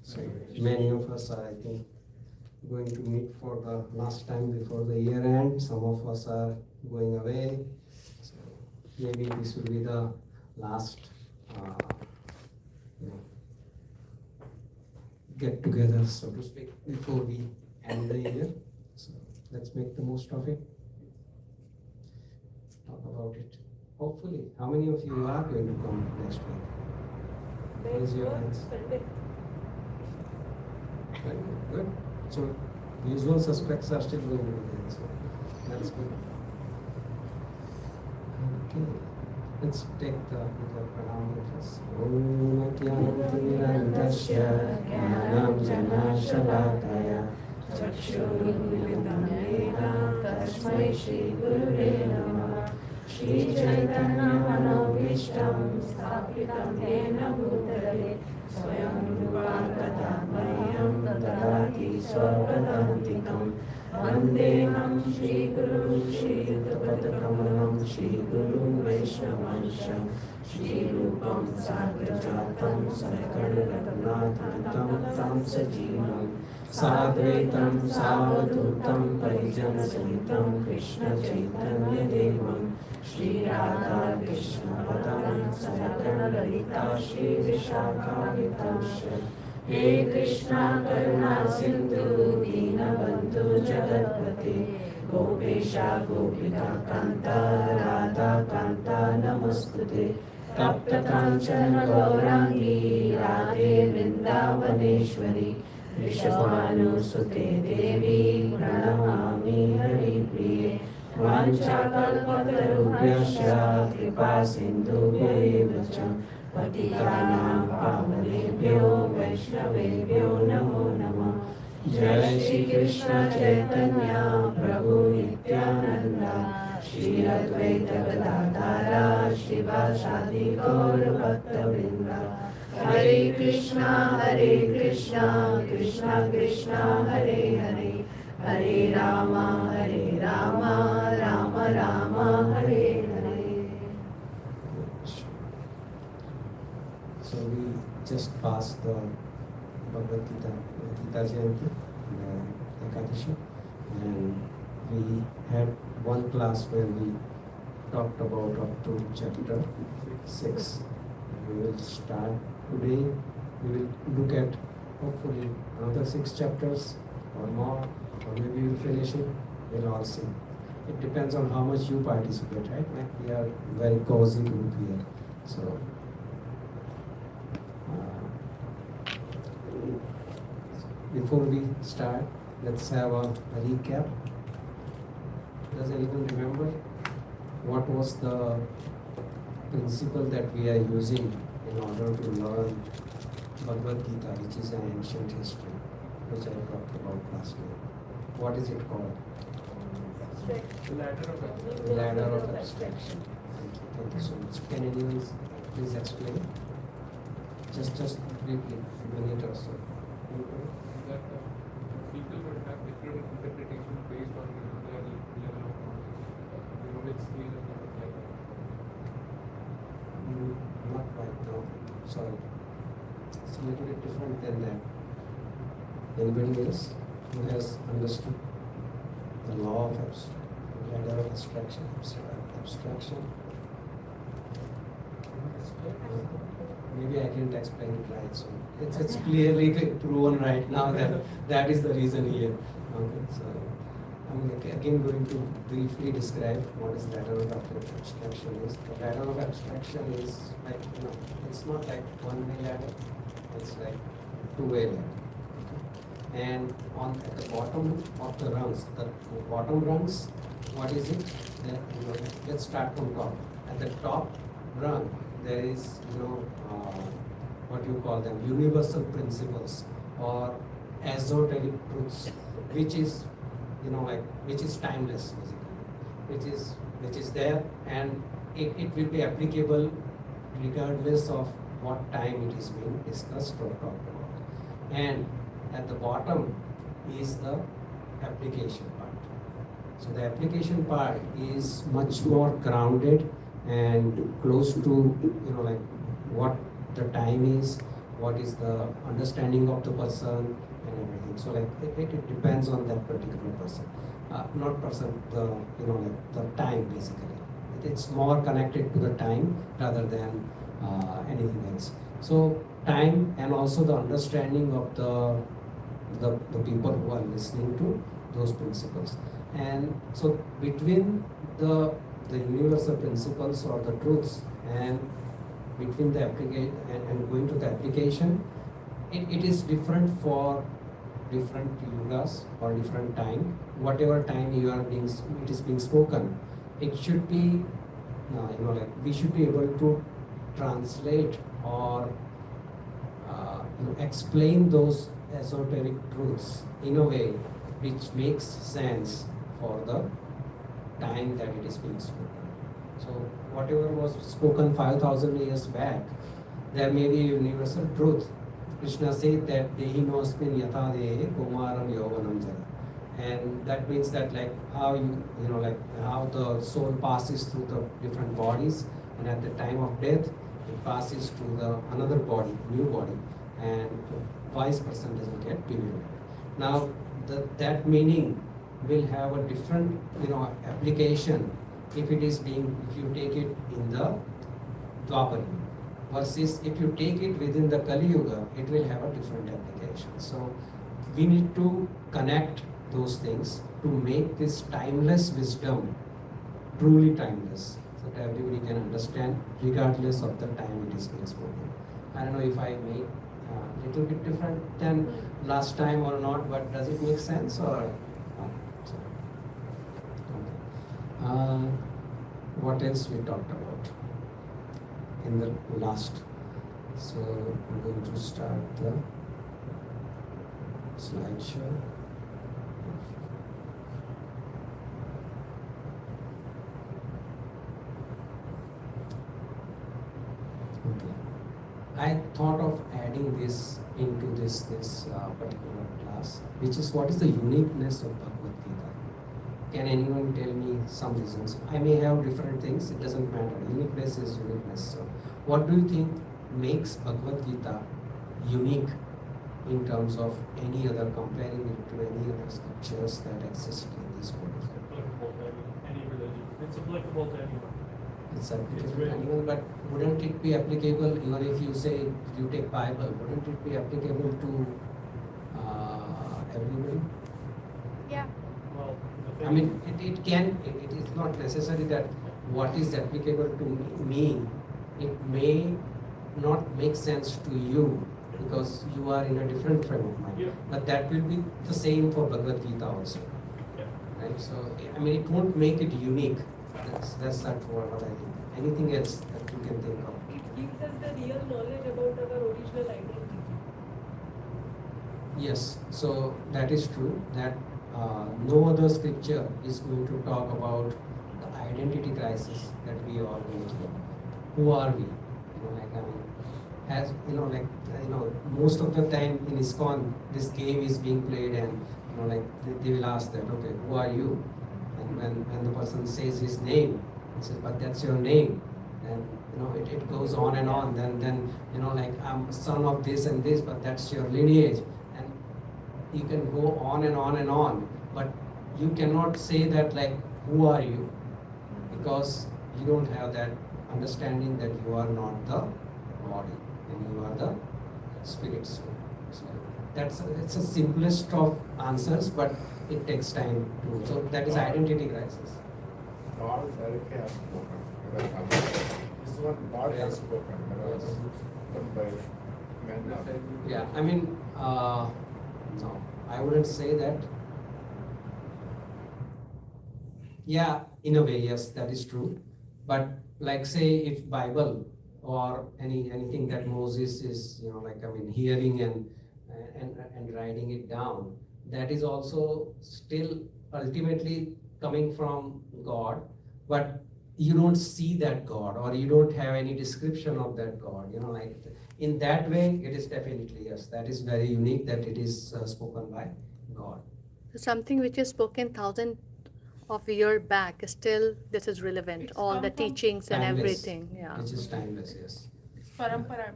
So many of us are, I think, going to meet for the last time before the year end. Some of us are going away. So maybe this will be the last get together, so to speak, before we end the year. So let's make the most of it. Talk about it. Hopefully, how many of you are going to come next week? Raise your hands. Good. So usual suspects are still going to be there, so that's good. Okay. Let's take the pranam with us. Om Jnanam-timirandasya Jnanam-jana-shalakaya Chakshurumilitam Yena Tasmai Shri Gurave Namah Shri Chaitanya Manobhishtam Sthapitam Yena Bhutale Swayam Rupam Tadamayam Tadati Swargadantikam Vandeham Shri Guru Shri Yudapadakamanam Shri Guru Vaishnavansha Shri Rupam Sagrajatam Sarkaranatam Tam Sajivam Sadvaitam Savadutam Parijan Sahitam Krishna Chaitanya Devam Shri Radha Krishna Padam Sarakana Lalita Shri Vishakha Vitamsha He Krishna Karuna Sindhu Dinabandhu Jagatpate Gopesha Gopika Kanta Radha Kanta Namostute Tapta Kanchana Gaurangi Radhe Vrindavaneshwari Rishabhanusute Devi Pranamami Hari Priye Vanchakalpatarubhyasya Kripa Sindhubhyo Cha Patitanam Pavanebhyo Vaishnavebhyo Namo Namah Jai Shri Krishna Chaitanya Prabhu Nityananda Shri Advaita Gadadhara Shivasadi Gaur Bhaktavrinda Hare Krishna Krishna Krishna Hare Hare Hare Rama Rama Rama Hare Hare. So we just passed the Bhagavad Gita Jayanti, Ekadashi, and we had one class where we talked about up to chapter 6. We will start today. We will look at hopefully another 6 chapters or more, or maybe we'll finish it. We'll all see. It depends on how much you participate, right? We are very cozy group here, so. Before we start, let's have a recap. Does anyone remember what was the principle that we are using in order to learn Bhagavad Gita, which is an ancient history, which I talked about last night? What is it called? Ladder of abstraction. Thank you so much. Can anyone please explain? Just briefly, a minute or so. That people would have different interpretations based on their level of knowledge, scale and like that. Not right now. Sorry. It's a little bit different than that. Anybody else who has understood the law of ladder of abstraction? Maybe I didn't explain it right, so it's clearly proven right now that that is the reason here. Okay, so I'm again going to briefly describe what is ladder of abstraction is. The ladder of abstraction is like, it's not like one-way ladder, it's like two-way ladder. Okay. And at the bottom of the rungs, the bottom rungs, what is it? Let's start from top. At the top rung, there is, what you call them, universal principles or esoteric truths, which is, which is timeless, basically, which is there, and it will be applicable regardless of what time it is being discussed or talked about. And at the bottom is the application part. So the application part is much more grounded and close to, like what the time is, what is the understanding of the person and everything. So like it depends on that particular person, not person, like the time basically. It's more connected to the time rather than anything else. So time and also the understanding of the people who are listening to those principles. And so between the universal principles or the truths and between the application and going to the application, it is different for different yugas or different time. Whatever time it is being spoken, it should be, like we should be able to translate or explain those esoteric truths in a way which makes sense for the time that it is being spoken. So whatever was spoken 5,000 years back, there may be a universal truth. Krishna said that Dehinosmin yatha dehe kumaram yovanam jara. And that means that like how like how the soul passes through the different bodies, and at the time of death it passes to the another body, new body, and the wise person doesn't get bewildered. Now that meaning will have a different application if you take it in the Dwapar Yuga, versus if you take it within the Kali Yuga, it will have a different application. So we need to connect those things to make this timeless wisdom truly timeless, so that everybody can understand regardless of the time it is being spoken. I don't know if I made a little bit different than last time or not, but does it make sense or? What else we talked about in the last? So I'm going to start the slideshow. Okay. I thought of adding this into this particular class, which is what is the uniqueness of Bhagavad Gita. Can anyone tell me some reasons? I may have different things, it doesn't matter. Uniqueness is uniqueness. So what do you think makes Bhagavad Gita unique in terms of any other, comparing it to any other scriptures that exist in this world? It's applicable to any religion. It's applicable to anyone. It's applicable to anyone, but wouldn't it be applicable, even if you say you take Bible, wouldn't it be applicable to everybody? Yeah. Well, I mean, it is not necessary that what is applicable to me, it may not make sense to you because you are in a different frame of mind. Yeah. But that will be the same for Bhagavad Gita also. Yeah. Right? So, I mean, it won't make it unique. That's not what I think. Anything else that you can think of? It gives us the real knowledge about our original identity. Yes, so that is true, that no other scripture is going to talk about the identity crisis that we all go through. Who are we? Most of the time in Iskcon, this game is being played, and they will ask that, okay, who are you? And when the person says his name, he says, but that's your name. And it goes on and on. Then I'm son of this and this, but that's your lineage. And you can go on and on and on. But you cannot say that who are you? Because you don't have that understanding that you are not the body and you are the spirits. So it's a simplest of answers, but it takes time to. So that is identity crisis. God directly has spoken. This one, God has spoken. Yes. Spoken by men. Yeah, I mean, no, I wouldn't say that. Yeah, in a way, yes, that is true. But like say if Bible or anything that Moses is, like I mean, hearing and writing it down, that is also still ultimately coming from God, but you don't see that God or you don't have any description of that God, like in that way it is definitely yes, that is very unique that it is spoken by God. Something which is spoken thousand of year back, still this is relevant. It's All the come from teachings and Timeless, everything. Yeah. which is timeless, yes. It's parampara.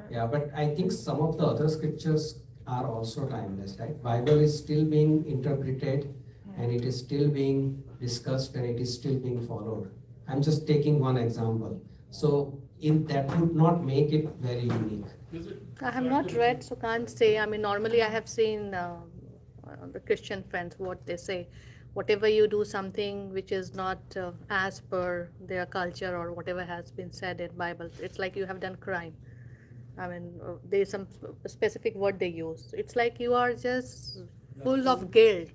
Yeah, but I think some of the other scriptures are also timeless, right? Bible is still being interpreted and it is still being discussed and it is still being followed. I'm just taking one example. So that would not make it very unique. Is it? I have not read, so can't say. I mean, normally I have seen the Christian friends what they say. Whatever you do, something which is not as per their culture or whatever has been said in Bible, it's like you have done crime. I mean, there is some specific word they use. It's like you are just full of guilt.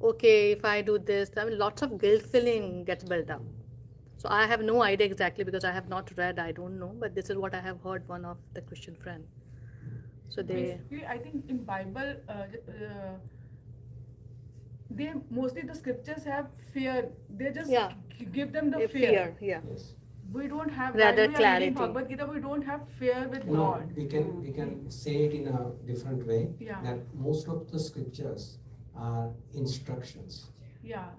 Okay, if I do this, I mean, lots of guilt feeling gets built up. So I have no idea exactly because I have not read. I don't know, but this is what I have heard one of the Christian friend. So they. Basically, I think in Bible, they mostly the scriptures have fear. They just Yeah. give them the A fear. yeah. Yes. We don't have Rather while we are clarity. reading Bhagavad Gita. We don't have fear with No, God. we can say it in a different way. Yeah. That most of the scriptures are instructions. Yeah.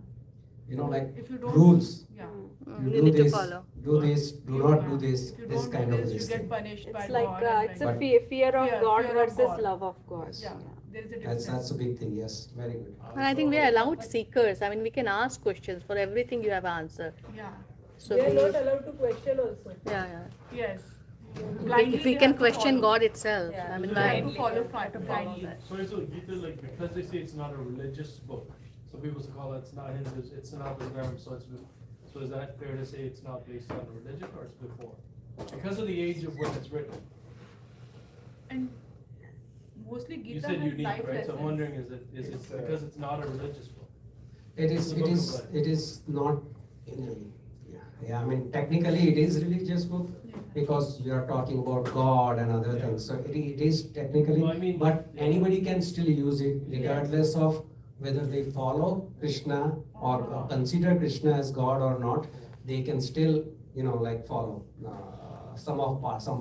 Like If you don't, rules. yeah. You You do need to this, follow. do this, do not do Yeah. this, If you this don't kind do of this, this you get thing. punished by It's like God. it's a But- fear of Fear- God fear of versus God. love of God. Yeah. There is a difference. That's a big thing, yes, very good. And I think we are allowed seekers. I mean, we can ask questions for everything you have answered. Yeah. So They are we, not allowed to question also. yeah. Yes. If we they can have to question follow. God itself, Yeah. I mean, They have why? to follow blindly. So it's like Gita, like because they say it's not a religious book, so people call it, it's not Hindu, it's not Islam, so is that fair to say it's not based on religion or it's before? Because of the age of when it's written. And mostly Gita You said has unique, life right? So lessons. I'm wondering, is it It's, because it's not a religious book? It is, It's a it book of is, life. it is not, yeah, I mean, technically it is religious book because you are talking about God and other Yeah. things, so it is technically, No, I mean- but anybody can still use it regardless of whether they follow Krishna or consider Krishna as God or not, they can still, like follow some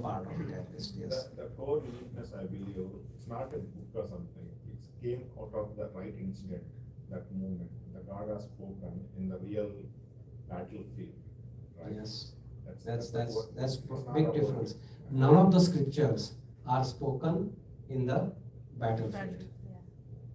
part of it at least, yes. The core uniqueness, I believe, it's not a book or something. It came out of the right incident, that moment. The God has spoken in the real battlefield, right? Yes, That's the word. that's It's not big about- difference. None of the scriptures are spoken in the battlefield.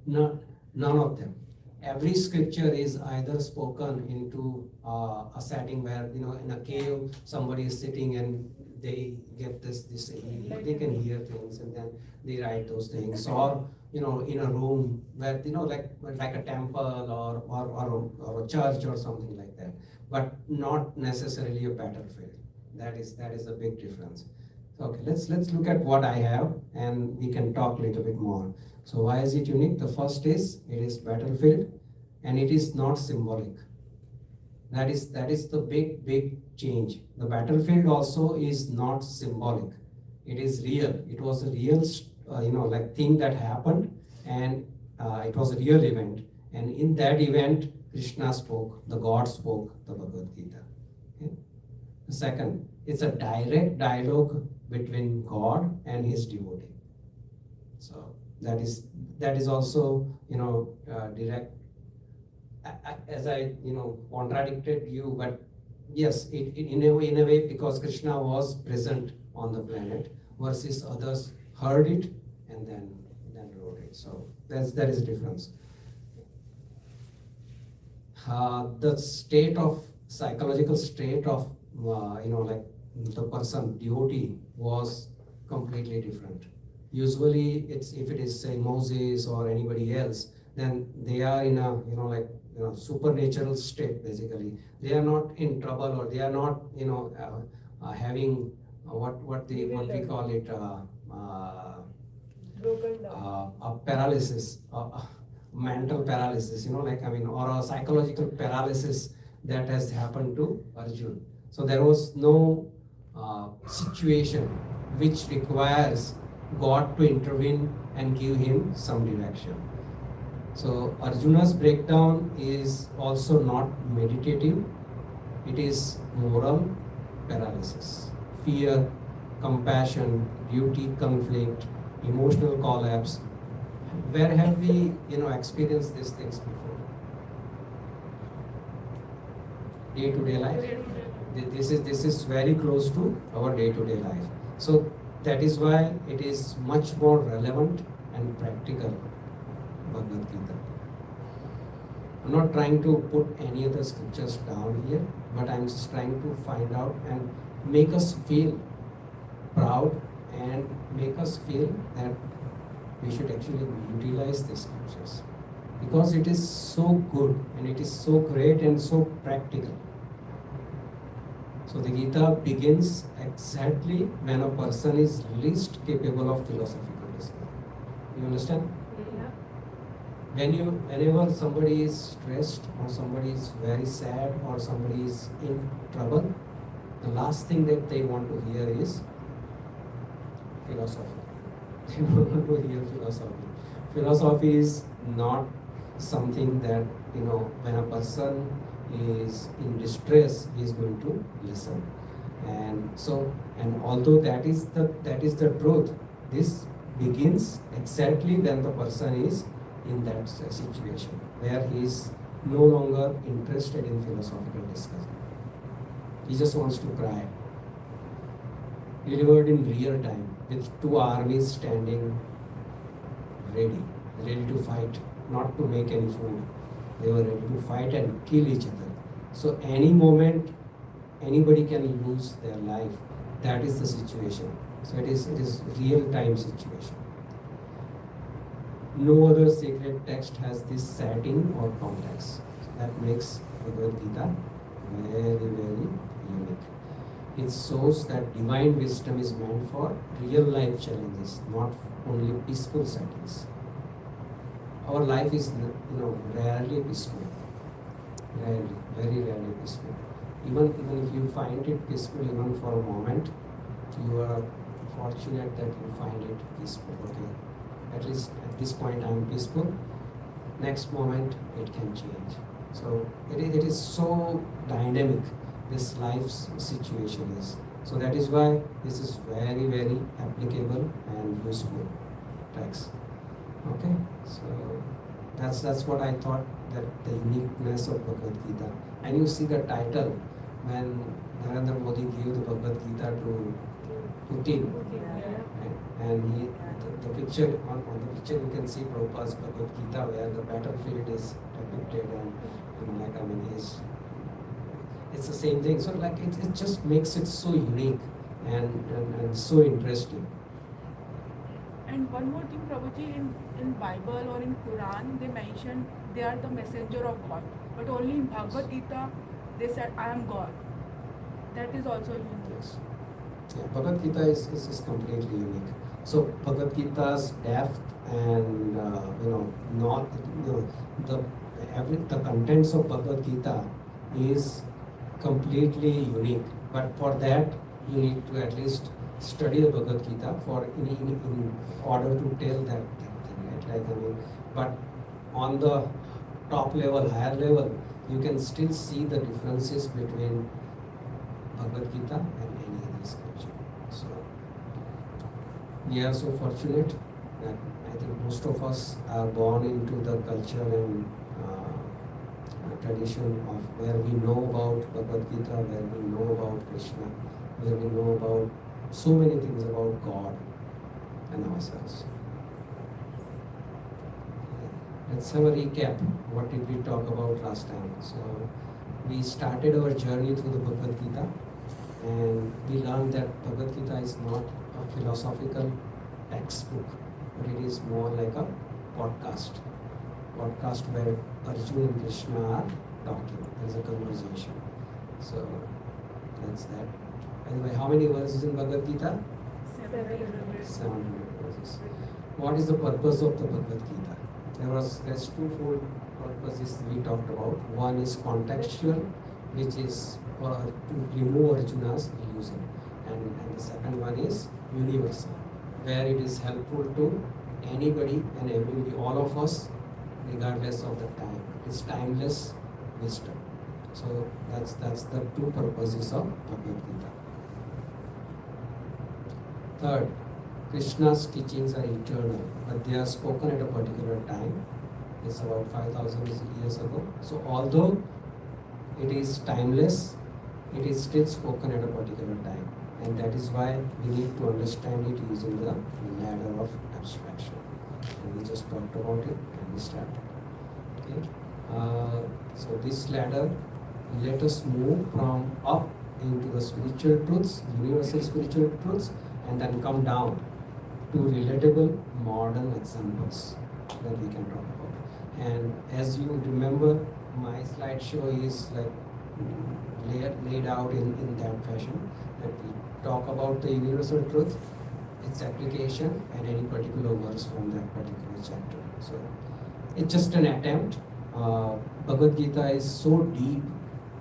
No, none of them. Every scripture is either spoken into a setting where, in a cave, somebody is sitting and they get this, they can hear things and then they write those things. Or, in a room where, like a temple or a church or something like that. But not necessarily a battlefield. That is a big difference. Okay, let's look at what I have and we can talk a little bit more. So why is it unique? The first is it is battlefield and it is not symbolic. That is the big change. The battlefield also is not symbolic. It is real. It was a real thing that happened and it was a real event. And in that event, Krishna spoke, the God spoke the Bhagavad Gita. Okay? The second, it's a direct dialogue between God and his devotee. So that is also direct. As I contradicted you, but yes, it in a way because Krishna was present on the planet versus others heard it and then wrote it. So that is a difference. The psychological state of the person devotee was completely different. Usually, it's if it is say Moses or anybody else, then they are in a supernatural state. Basically, they are not in trouble, or they are not having what we call it Broken down. a paralysis, mental paralysis, or a psychological paralysis that has happened to Arjun. So there was no situation which requires God to intervene and give him some direction. So Arjuna's breakdown is also not meditative, it is moral paralysis, fear, compassion, duty conflict, emotional collapse. Where have we experienced these things before? Day-to-day life. This is very close to our day-to-day life. So that is why it is much more relevant and practical, Bhagavad Gita. I'm not trying to put any other scriptures down here, but I'm just trying to find out and make us feel proud and make us feel that we should actually utilize these scriptures, because it is so good and it is so great and so practical. So the Gita begins exactly when a person is least capable of philosophical discovery. You understand? Whenever somebody is stressed, or somebody is very sad, or somebody is in trouble, the last thing that they want to hear is philosophy. They don't want to hear philosophy. Philosophy is not something that, when a person is in distress, he is going to listen. And although that is the truth, this begins exactly when the person is in that situation where he is no longer interested in philosophical discussion. He just wants to cry. Delivered in real time, with two armies standing ready to fight, not to make any food. They were ready to fight and kill each other. So any moment, anybody can lose their life. That is the situation. So it is real time situation. No other sacred text has this setting or context. So that makes Bhagavad Gita very, very unique. It shows that divine wisdom is meant for real life challenges, not only peaceful settings. Our life is, rarely peaceful. Rarely, very rarely peaceful. Even if you find it peaceful, even for a moment, you are fortunate that you find it peaceful. Okay, at least at this point I am peaceful. Next moment it can change. So it is so dynamic. This life's situation is. So that is why this is very, very applicable and useful text. Okay, so that's what I thought, that the uniqueness of Bhagavad Gita. And you see the title when Narendra Modi gave the Bhagavad Gita to Putin, and the picture on the picture you can see Prabhupada's Bhagavad Gita where the battlefield is depicted, and it's the same thing. So it just makes it so unique and so interesting. And one more thing, Prabhuji, in Bible or in Quran, they mentioned they are the messenger of God. But only in Bhagavad Gita, they said, I am God. That is also unique. Yes. Yeah, Bhagavad Gita is completely unique. So Bhagavad Gita's depth and the contents of Bhagavad Gita is completely unique. But for that, you need to at least study the Bhagavad Gita in order to tell that thing, right? But on the top level, higher level, you can still see the differences between Bhagavad Gita and any other scripture. So we are so fortunate that I think most of us are born into the culture and tradition of where we know about Bhagavad Gita, where we know about Krishna, where we know about so many things about God and ourselves. Let's have a recap. What did we talk about last time? So we started our journey through the Bhagavad Gita, and we learned that Bhagavad Gita is not a philosophical textbook, but it is more like a podcast. Podcast where Arjuna and Krishna are talking. There's a conversation. So that's that. Anyway, how many verses in Bhagavad Gita? 700 verses. What is the purpose of the Bhagavad Gita? There's twofold purposes we talked about. One is contextual, which is to remove Arjuna's illusion, and the second one is universal, where it is helpful to anybody and everybody, all of us, regardless of the time. It's timeless wisdom. So that's the two purposes of Bhagavad Gita. Third, Krishna's teachings are eternal, but they are spoken at a particular time. It's about 5,000 years ago. So although it is timeless, it is still spoken at a particular time. And that is why we need to understand it using the ladder of abstraction. And we just talked about it and we started. Okay. So this ladder, let us move from up into the spiritual truths, universal spiritual truths, and then come down to relatable modern examples that we can talk about. And as you remember, my slideshow is like laid out in that fashion, that we talk about the universal truth, its application, and any particular verse from that particular chapter. So it's just an attempt. Bhagavad Gita is so deep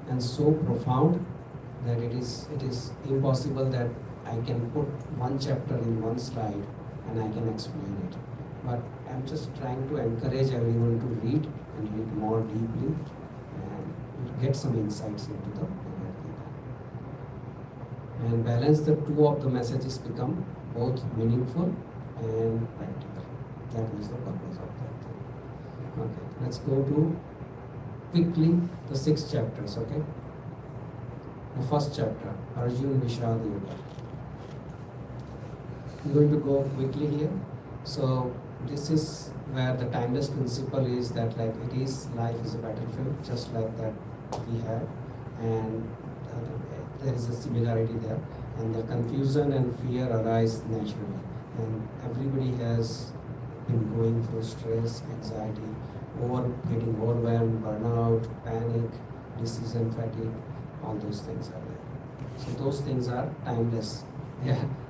and so profound that it is impossible that I can put one chapter in one slide and I can explain it. But I'm just trying to encourage everyone to read and read more deeply and get some insights into the Bhagavad Gita. And balance the two of the messages, become both meaningful and practical. That was the purpose of that thing. Okay, let's go to quickly the 6 chapters, okay? The first chapter, Arjuna Vishad Yoga. I'm going to go quickly here. So this is where the timeless principle is that like it is, life is a battlefield, just like that we have, and there is a similarity there, and the confusion and fear arise naturally, and everybody has been going through stress, anxiety, getting overwhelmed, burnout, panic, decision fatigue, all those things are there. So those things are timeless.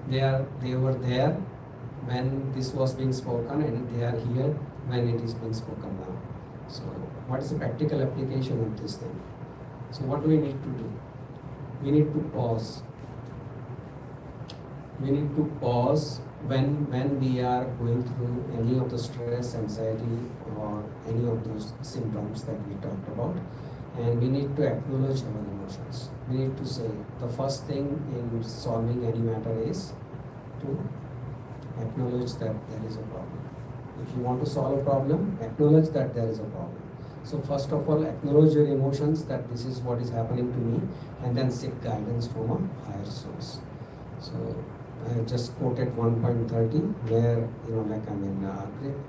They were there when this was being spoken, and they are here when it is being spoken now. So what is the practical application of this thing? So what do we need to do? We need to pause. We need to pause when we are going through any of the stress, anxiety, or any of those symptoms that we talked about. And we need to acknowledge our emotions. We need to say the first thing in solving any matter is to acknowledge that there is a problem. If you want to solve a problem, acknowledge that there is a problem. So first of all, acknowledge your emotions, that this is what is happening to me, and then seek guidance from a higher source. So I just quoted 1.30 where,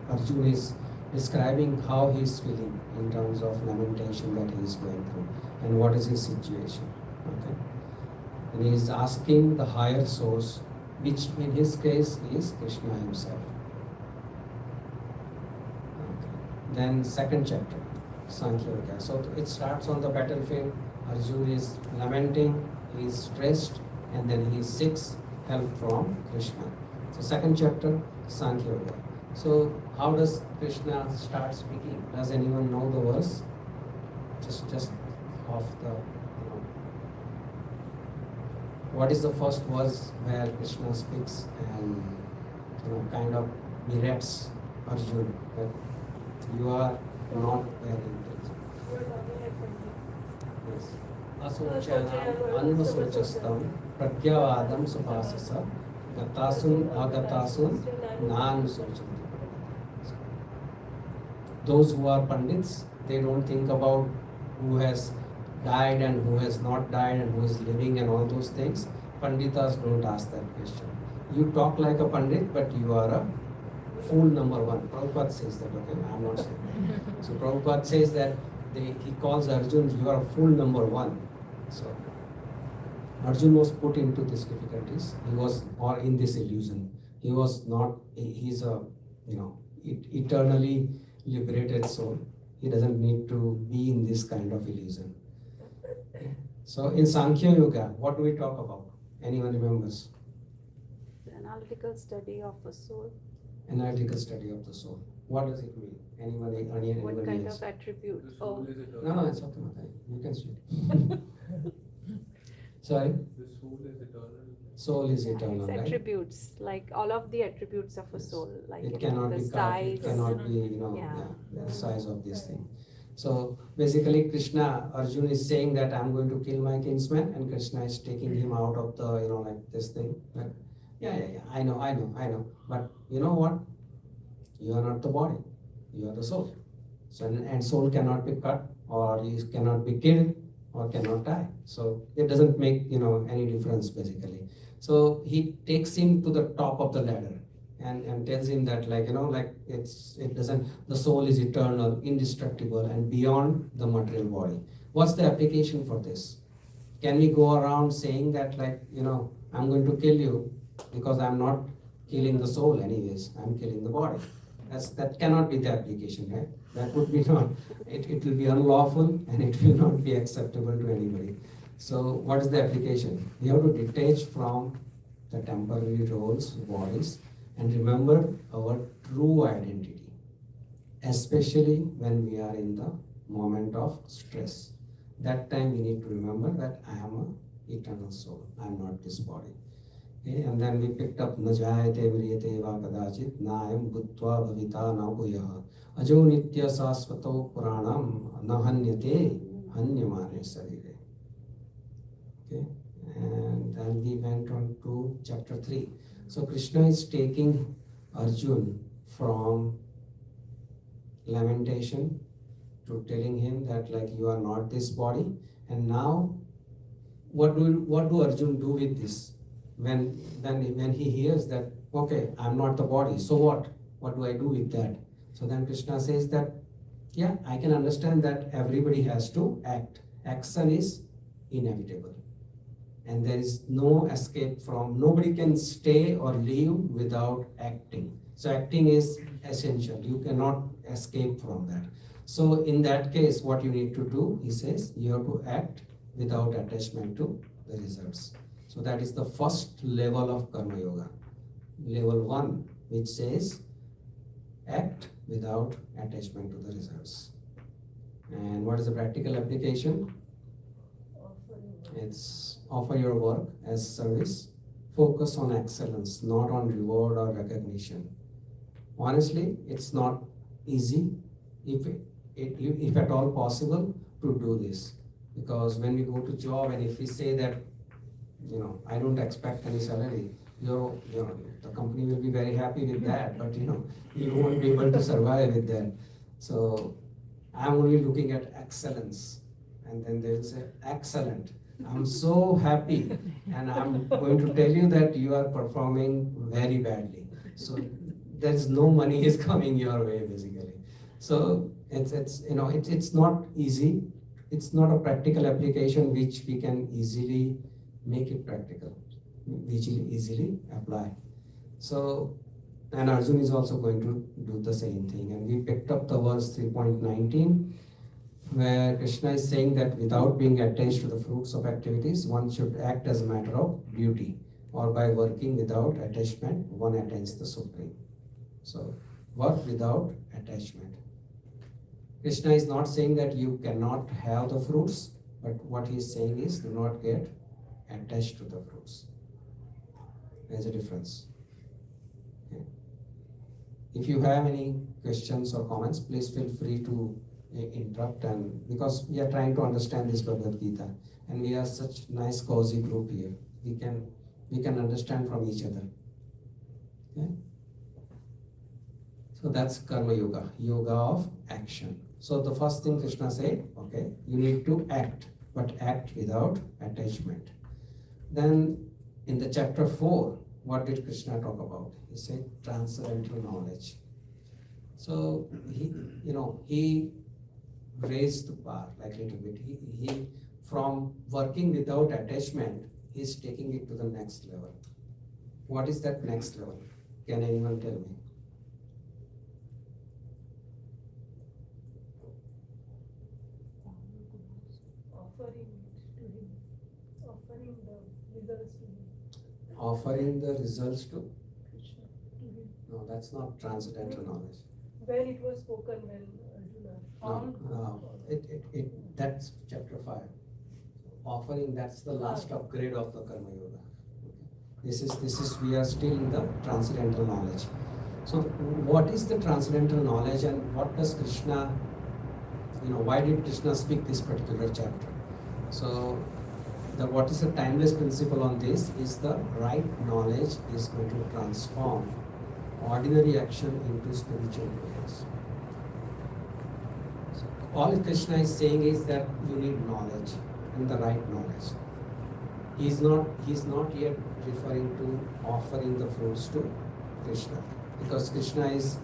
Arjuna is describing how he is feeling in terms of lamentation that he is going through and what is his situation. Okay, and he is asking the higher source, which in his case is Krishna himself. Okay. Then second chapter, Sankhya Yoga. So it starts on the battlefield. Arjuna is lamenting, he is stressed, and then he seeks help from Krishna. So second chapter, Sankhya Yoga. So how does Krishna start speaking? Does anyone know the verse? Just off the, what is the first verse where Krishna speaks and kind of berates Arjuna that you are not very intelligent. Yes. Asochanam anvasocastam pragyavadam supasasa gatasun agatasun nanusochanti. Those who are pandits, they don't think about who has died and who has not died and who is living and all those things. Panditas don't ask that question. You talk like a pandit, but you are a fool number one. Prabhupada says that, okay? I'm not saying that. So Prabhupada says that he calls Arjuna, you are a fool number one. So Arjuna was put into these difficulties. He was in this illusion He was not, he's a, eternally liberated soul. He doesn't need to be in this kind of illusion. So in Sankhya Yoga, what do we talk about? Anyone remembers? The analytical study of a soul. Analytical study of the soul. What does it mean? Anybody What kind else? of attribute? The soul Oh, is eternal. No, it's okay, Mata. You can speak. Sorry? The soul is eternal. Soul is yeah, eternal, it's right? attributes, like all of the attributes of a Yes. soul, like It you know, cannot the be cut, size. it cannot be, Yeah. the size of this thing. So basically Krishna, Arjuna is saying that I'm going to kill my kinsman, and Krishna is taking him out of the, like this thing. Like, yeah, I know. But you know what? You are not the body, you are the soul. So, and soul cannot be cut, or you cannot be killed, or cannot die. So it doesn't make, any difference basically. So he takes him to the top of the ladder and tells him that the soul is eternal, indestructible, and beyond the material body. What's the application for this? Can we go around saying that I'm going to kill you because I'm not killing the soul anyways, I'm killing the body? That cannot be the application, right? That would be not, it will be unlawful and it will not be acceptable to anybody. So what is the application? We have to detach from the temporary roles, bodies, and remember our true identity, especially when we are in the moment of stress. That time we need to remember that I am an eternal soul, I am not this body. Okay, and then we picked up Najayate Vriyate Va Kadachit Nayam Bhutva Bhavita Na Bhuyah Ajo Nitya Sasvato Puranam Nahanyate Hanyamane Sarire. Okay, and then we went on to chapter 3. So Krishna is taking Arjun from lamentation to telling him that you are not this body. And now what do Arjun do with this? When he hears that, okay, I'm not the body, so what do I do with that? So then Krishna says that, yeah, I can understand that everybody has to act. Action is inevitable, and there is no escape from, nobody can stay or leave without acting. So acting is essential, you cannot escape from that. So in that case, what you need to do, he says, you have to act without attachment to the results. So that is the first level of Karma Yoga. Level 1, which says, act without attachment to the results. And what is the practical application? It's offer your work as service, focus on excellence, not on reward or recognition. Honestly, it's not easy, if at all possible, to do this. Because when we go to job and if we say that, I don't expect any salary, the company will be very happy with that, but you won't be able to survive with that. So I'm only looking at excellence, and then they will say, excellent. I'm so happy, and I'm going to tell you that you are performing very badly. So there's no money is coming your way basically. So it's not easy. It's not a practical application which we can easily make it practical, which will easily apply. So, and Arjun is also going to do the same thing. And we picked up the verse 3.19, where Krishna is saying that without being attached to the fruits of activities, one should act as a matter of duty, or by working without attachment, one attains the Supreme. So, work without attachment. Krishna is not saying that you cannot have the fruits, but what he is saying is do not get attached to the fruits. There's a difference. Okay. If you have any questions or comments, please feel free to interrupt, and because we are trying to understand this Bhagavad Gita, and we are such nice cozy group here, we can understand from each other. Okay? So that's Karma Yoga, yoga of action. So the first thing Krishna said, okay, you need to act, but act without attachment. Then in the chapter 4, what did Krishna talk about? He said transcendental knowledge. So he raised the bar like a little bit. He from working without attachment, he's taking it to the next level. What is that next level? Can anyone tell me? Offering it to him, offering the results to him, Offering the results to? Krishna, to him. No, that's not transcendental knowledge. When it was spoken, when Arjuna. No, that's chapter 5. Offering, that's the last upgrade of the Karma Yoga. This is, we are still in the transcendental knowledge. So what is the transcendental knowledge and what does Krishna, why did Krishna speak this particular chapter? So what is the timeless principle on this is the right knowledge is going to transform ordinary action into spiritual progress. So all Krishna is saying is that you need knowledge and the right knowledge. He's not yet referring to offering the fruits to Krishna, because Krishna is,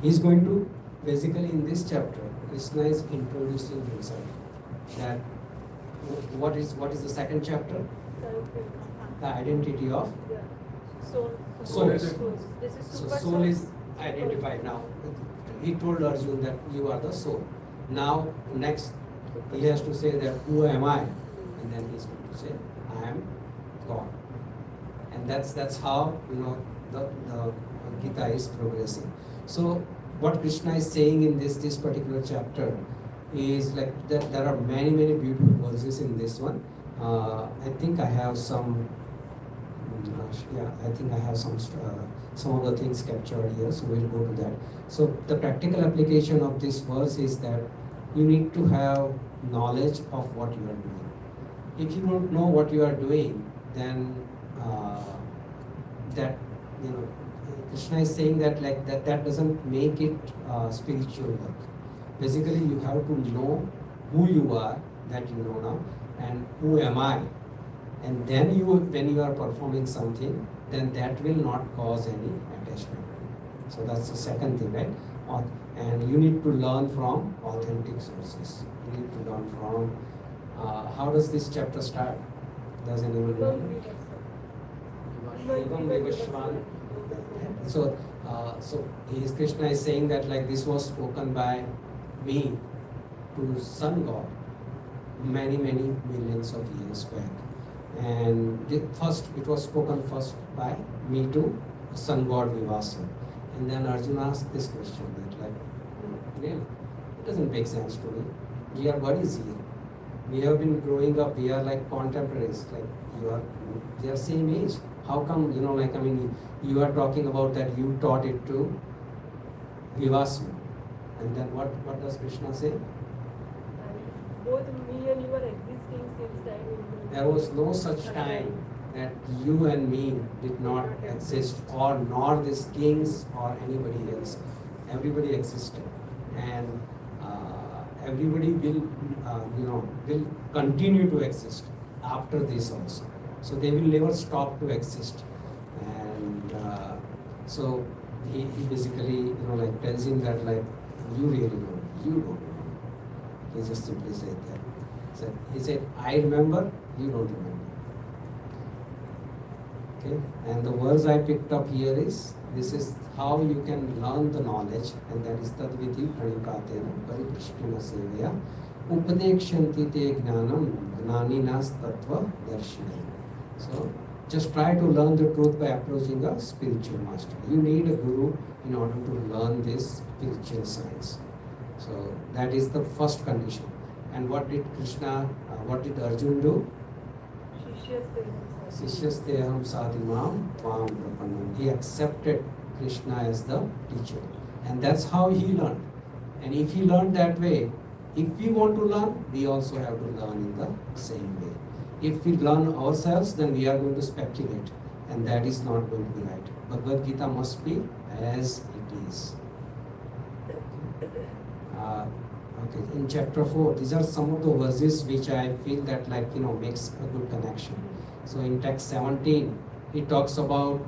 he's going to, basically in this chapter, Krishna is introducing himself. That what is the second chapter? The identity of Soul. soul. This is So super soul is identified now. He told Arjuna that you are the soul. Now next he has to say that who am I? And then he's going to say, I am God. And that's how the Gita is progressing. So what Krishna is saying in this particular chapter is like that there are many beautiful verses in this one. I think I have some some of the things captured here, so we'll go to that. So the practical application of this verse is that you need to have knowledge of what you are doing. If you don't know what you are doing, then Krishna is saying that that doesn't make it spiritual work. Basically, you have to know who you are, that you know now, and who am I. And then when you are performing something, then that will not cause any attachment. So that's the second thing, right? And you need to learn from authentic sources. You need to learn from, how does this chapter start? Does anyone know? So Krishna is saying that this was spoken by me to Sun God many millions of years back. And it was spoken first by me to Sun God Vivasa. And then Arjuna asked this question that really, it doesn't make sense to me. We are buddies here. We have been growing up, we are like contemporaries, they are same age. How come, you are talking about that you taught it to Vivasu. And then what does Krishna say? Both me and you are existing since time. There was no such time that you and me did not exist, or nor these kings or anybody else. Everybody existed, and everybody will continue to exist after this also. So they will never stop to exist. And so he basically tells him that you really know, you don't know. He just simply said that. He said, I remember, you don't remember. Okay, and the words I picked up here is, this is how you can learn the knowledge, and that is tadviti pranikatena pariprishtina sevya upadekshanti te jnanam gnaninas tattva darshanam. So just try to learn the truth by approaching a spiritual master. You need a guru in order to learn this spiritual science. So that is the first condition. And what did Arjuna do? Sishyasteham sadhimam tvam prapannam. He accepted Krishna as the teacher. And that's how he learned. And if he learned that way, if we want to learn, we also have to learn in the same way. If we learn ourselves, then we are going to speculate. And that is not going to be right. Bhagavad Gita must be as it is. Okay, in chapter 4, these are some of the verses which I feel that makes a good connection. So in text 17, it talks about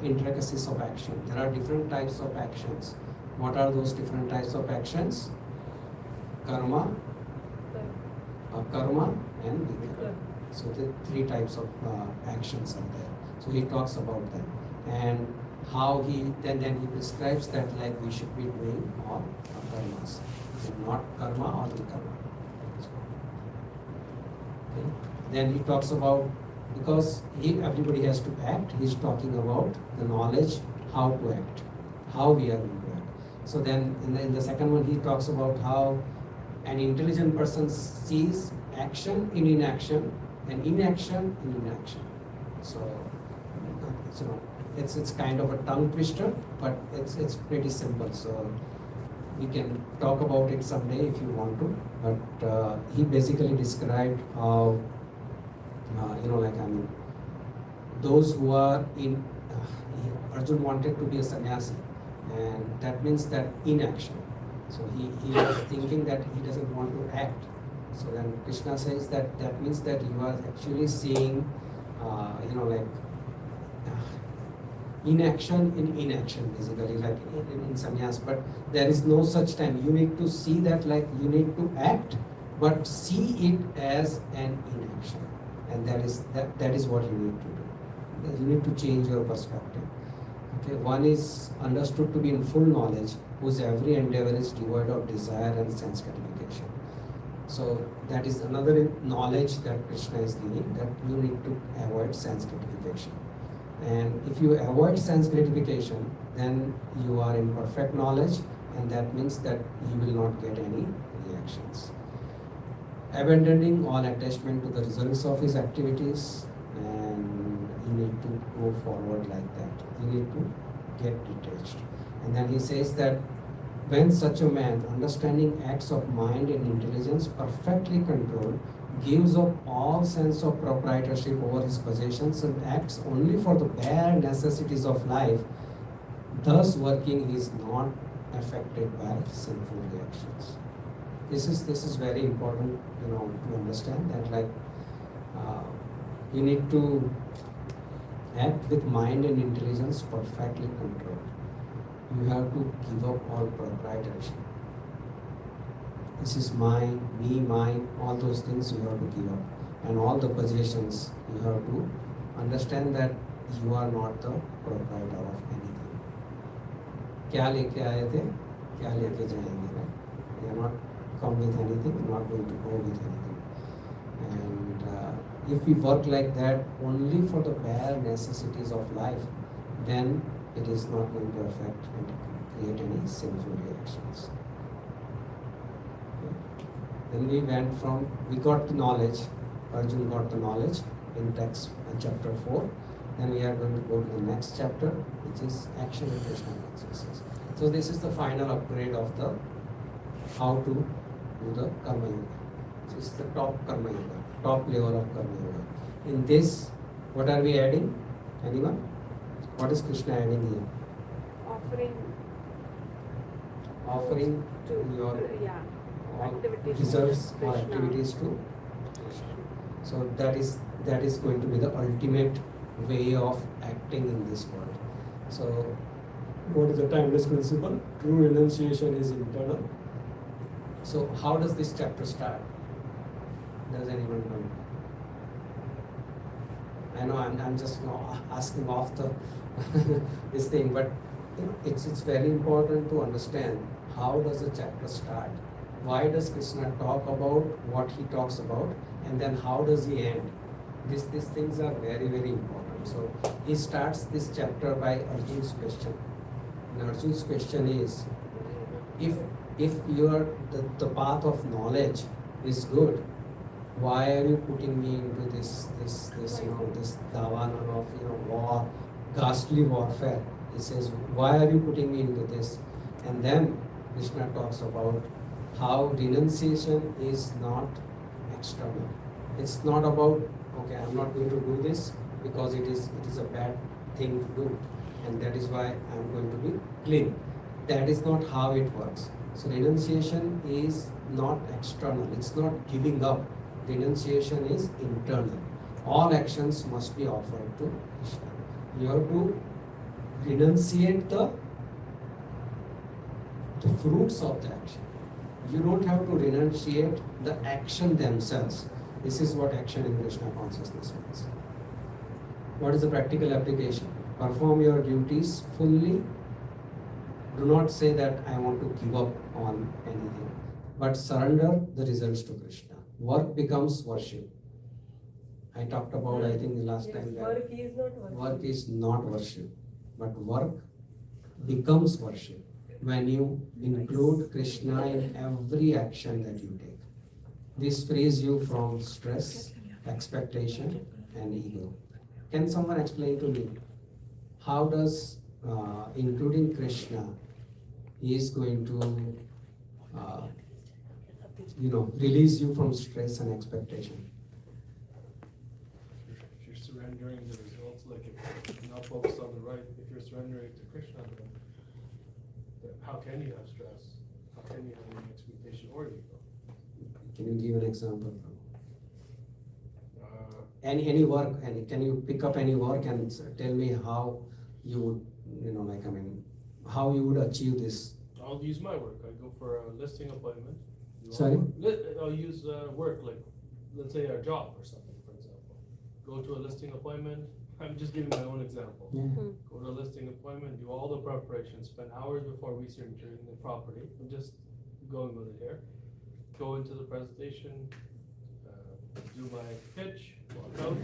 intricacies of action. There are different types of actions. What are those different types of actions? Karma, akarma, and vikarma. So the three types of actions are there. So he talks about them. And how then he prescribes that like we should be doing all karmas, not karma or vikarma. Okay. Then he talks about, because everybody has to act, he's talking about the knowledge how to act, how we are going to act. So then in the second one he talks about how an intelligent person sees action in inaction and inaction in inaction. So it's kind of a tongue twister, but it's pretty simple. So we can talk about it someday if you want to. But he basically described how those who are in Arjun wanted to be a sannyasi, and that means that inaction. So he was thinking that he doesn't want to act. So then Krishna says that means that you are actually seeing inaction in inaction, basically, like in sannyas. But there is no such time. You need to see that like you need to act, but see it as an inaction, and that is what you need to do. You need to change your perspective. Okay, one is understood to be in full knowledge, whose every endeavor is devoid of desire and sense gratification. So that is another knowledge that Krishna is giving, that you need to avoid sense gratification. And if you avoid sense gratification, then you are in perfect knowledge, and that means that you will not get any reactions. Abandoning all attachment to the results of his activities, and you need to go forward like that. You need to get detached. And then he says that when such a man, understanding acts of mind and intelligence, perfectly controlled, gives up all sense of proprietorship over his possessions and acts only for the bare necessities of life, thus working is not affected by sinful reactions. This is very important, to understand that like you need to act with mind and intelligence perfectly controlled. You have to give up all proprietorship. This is mine, me, mine, all those things you have to give up. And all the possessions, you have to understand that you are not the proprietor of anything. क्या लेके आए थे, क्या लेके जाएंगे, right? You are not come with anything, you are not going to go with anything. And if we work like that only for the bare necessities of life, then it is not going to affect and create any sinful reactions. Then we got the knowledge, Arjun got the knowledge in text chapter 4. Then we are going to go to the next chapter, which is action in Krishna consciousness. So this is the final upgrade of the how to do the Karma Yoga. This is the top Karma Yoga, top level of Karma Yoga. In this, what are we adding? Anyone? What is Krishna adding here? Offering to your all activities results to or Krishna. activities to Krishna. So that is going to be the ultimate way of acting in this world. So what is the timeless principle? True renunciation is internal. So how does this chapter start? Does anyone know? I know I'm just asking off the this thing, but it's very important to understand how does the chapter start. Why does Krishna talk about what he talks about, and then how does he end? These things are very, very important. So he starts this chapter by Arjun's question. And Arjun's question is, if the path of knowledge is good, why are you putting me into this davana of war, ghastly warfare? He says, why are you putting me into this? And then Krishna talks about how renunciation is not external. It's not about, okay, I'm not going to do this because it is a bad thing to do, and that is why I'm going to be clean. That is not how it works. So renunciation is not external. It's not giving up. Renunciation is internal. All actions must be offered to Krishna. You have to renunciate the fruits of the action. You don't have to renunciate the action themselves. This is what action in Krishna consciousness means. What is the practical application? perform your duties fully. Do not say that I want to give up on anything, but surrender the results to Krishna. Work becomes worship. I talked about, I think, the last time that Work is not work. work is not worship, but work becomes worship when you include Krishna in every action that you take. This frees you from stress, expectation, and ego. Can someone explain to me how does including Krishna is going to release you from stress and expectation? If you're surrendering the results, like if you're not focused on the right, if you're surrendering to Krishna, then how can you have stress? How can you have any expectation or ego? Can you give an example? Uh, Any work, and can you pick up any work and tell me how you would, how you would achieve this? I'll use my work. I go for a listing appointment. Sorry? I'll use work, like, let's say a job or something, for example. Go to a listing appointment. I'm just giving my own example. Yeah. Go to a listing appointment, do all the preparations, spend hours before researching the property. I'm just going with it here. Go into the presentation, do my pitch, walk out,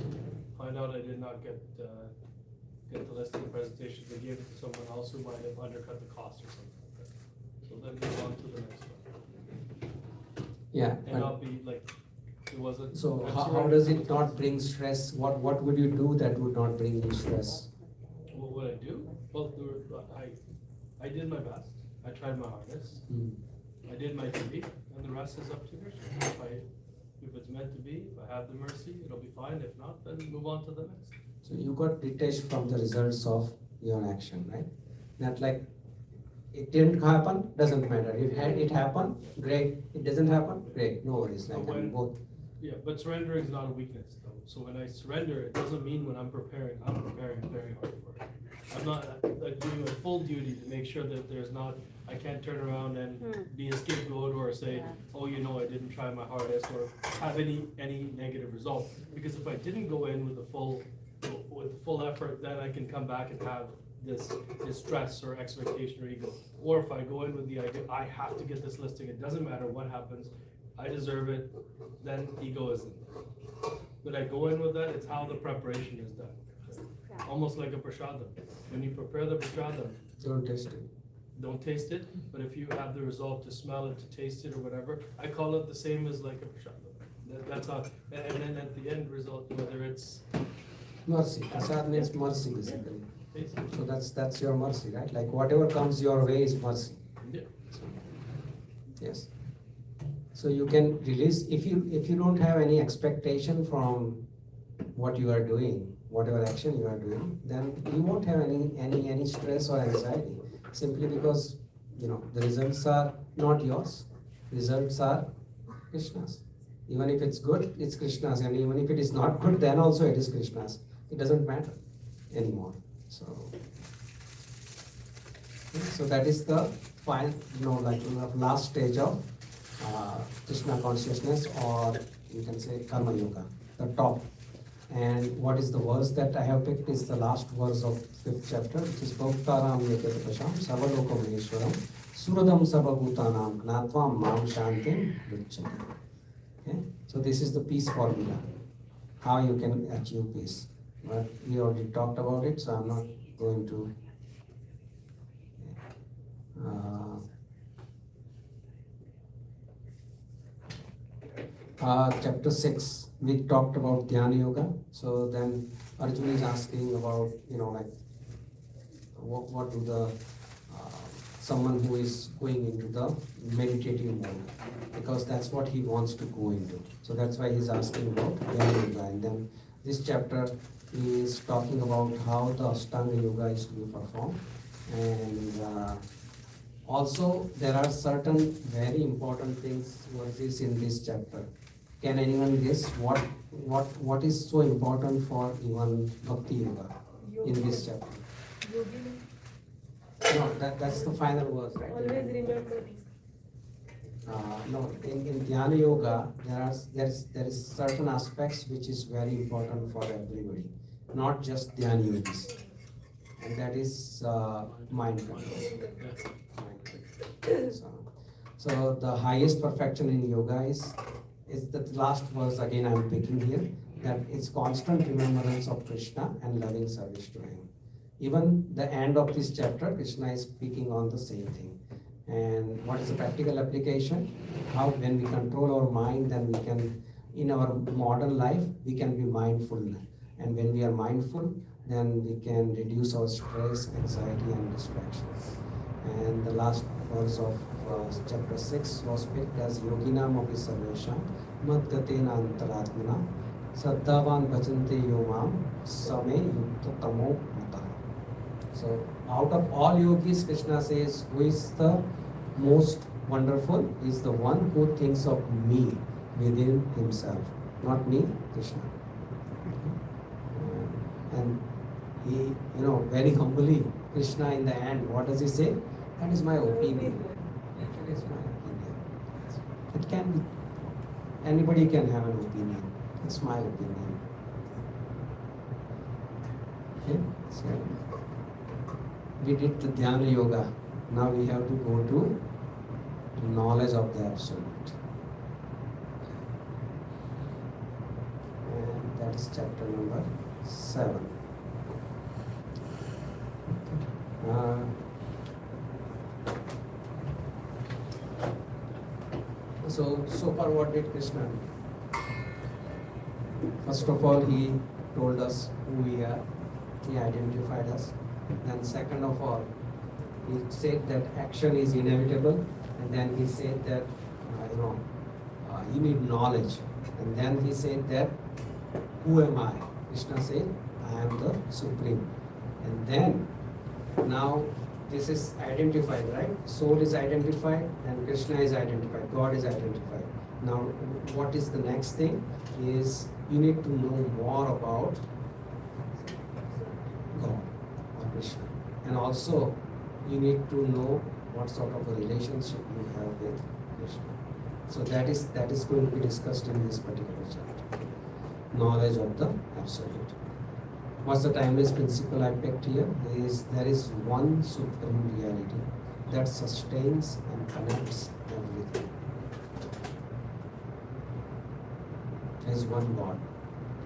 find out I did not get the listing presentation. They gave it to someone else who might have undercut the cost or something like that. So then move on to the next one. Yeah. And not be like, it wasn't. So I'm how surrendering does to it the not concept. bring stress? What would you do that would not bring you stress? What would I do? Well, I did my best. I tried my hardest. I did my duty, and the rest is up to Krishna. If it's meant to be, if I have the mercy, it'll be fine. If not, then move on to the next. So you got detached from the results of your action, right? Not like it didn't happen, doesn't matter. If it happened, great. It doesn't happen, great. No worries. Like both. Yeah, but surrendering is not a weakness, though. So when I surrender, it doesn't mean when I'm preparing very hard for it. I'm not like doing a full duty to make sure that there's not, I can't turn around and be a scapegoat or say, oh, I didn't try my hardest or have any negative result. Because if I didn't go in with the full effort, then I can come back and have this stress or expectation or ego. Or if I go in with the idea, I have to get this listing, it doesn't matter what happens, I deserve it, then ego isn't there. But I go in with that, it's how the preparation is done. Almost like a prasadam. When you prepare the prasadam, Don't taste it. don't taste it, but if you have the result to smell it, to taste it or whatever, I call it the same as like a prasadam. That's how, and then at the end result, whether it's Mercy. Prasad means mercy basically. taste. So that's your mercy, right? Like whatever comes your way is mercy. Yeah. Yes. So you can release if you don't have any expectation from what you are doing, whatever action you are doing, then you won't have any stress or anxiety. Simply because the results are not yours. Results are Krishna's. Even if it's good, it's Krishna's, and even if it is not good, then also it is Krishna's. It doesn't matter anymore. So that is the final, last stage of Krishna consciousness, or you can say Karma Yoga, the top. And what is the verse that I have picked is the last verse of 5th chapter, which is Bhaktaram Yeketa Pasham Sarvaloka Maheshwaram Suradam Sarvabhutanam Gnatvam Mam Shantim Vricchati. Okay, so this is the peace formula, how you can achieve peace. But we already talked about it, so I'm not going to. Chapter 6, we talked about Dhyana Yoga. So then Arjuna is asking about, what do the someone who is going into the meditative mode, because that's what he wants to go into. So that's why he's asking about Dhyana Yoga. And then this chapter is talking about how the Ashtanga Yoga is to be performed. And also there are certain very important things verses in this chapter. Can anyone guess what is so important for even Bhakti Yoga in this chapter? Yogi, No, that's the final verse, right? always remember. No, in Dhyana Yoga, there is certain aspects which is very important for everybody, not just Dhyana Yogis. and that is mind control. Mind control. So the highest perfection in yoga is the last verse again I'm picking here, that it's constant remembrance of Krishna and loving service to him. Even the end of this chapter, Krishna is speaking on the same thing. And what is the practical application? How when we control our mind, then we can, in our modern life, we can be mindful. And when we are mindful, then we can reduce our stress, anxiety, and distractions. And the last verse of chapter 6 was picked as Yoginam api sarvesham madgatena antaratmana saddhavan bhajante yomam same yukta tamo mata. So out of all yogis, Krishna says, who is the most wonderful is the one who thinks of me within himself, not me, Krishna. And he, very humbly, Krishna in the end, what does he say? That is my opinion. Actually, it's my opinion. It can be, anybody can have an opinion. It's my opinion. Okay, so we did the Dhyana Yoga. Now we have to go to knowledge of the Absolute. And that is chapter number 7. So far what did Krishna do? First of all, he told us who we are. He identified us. Then second of all, he said that action is inevitable. And then he said that, you need knowledge. And then he said that, who am I? Krishna said, I am the Supreme. And then, now this is identified, right? Soul is identified and Krishna is identified, God is identified. Now, what is the next thing? Is you need to know more about God or Krishna. And also, you need to know what sort of a relationship you have with Krishna. So that is going to be discussed in this particular chapter. Knowledge of the Absolute. What's the timeless principle I picked here? There is one supreme reality that sustains and connects everything. There is one God,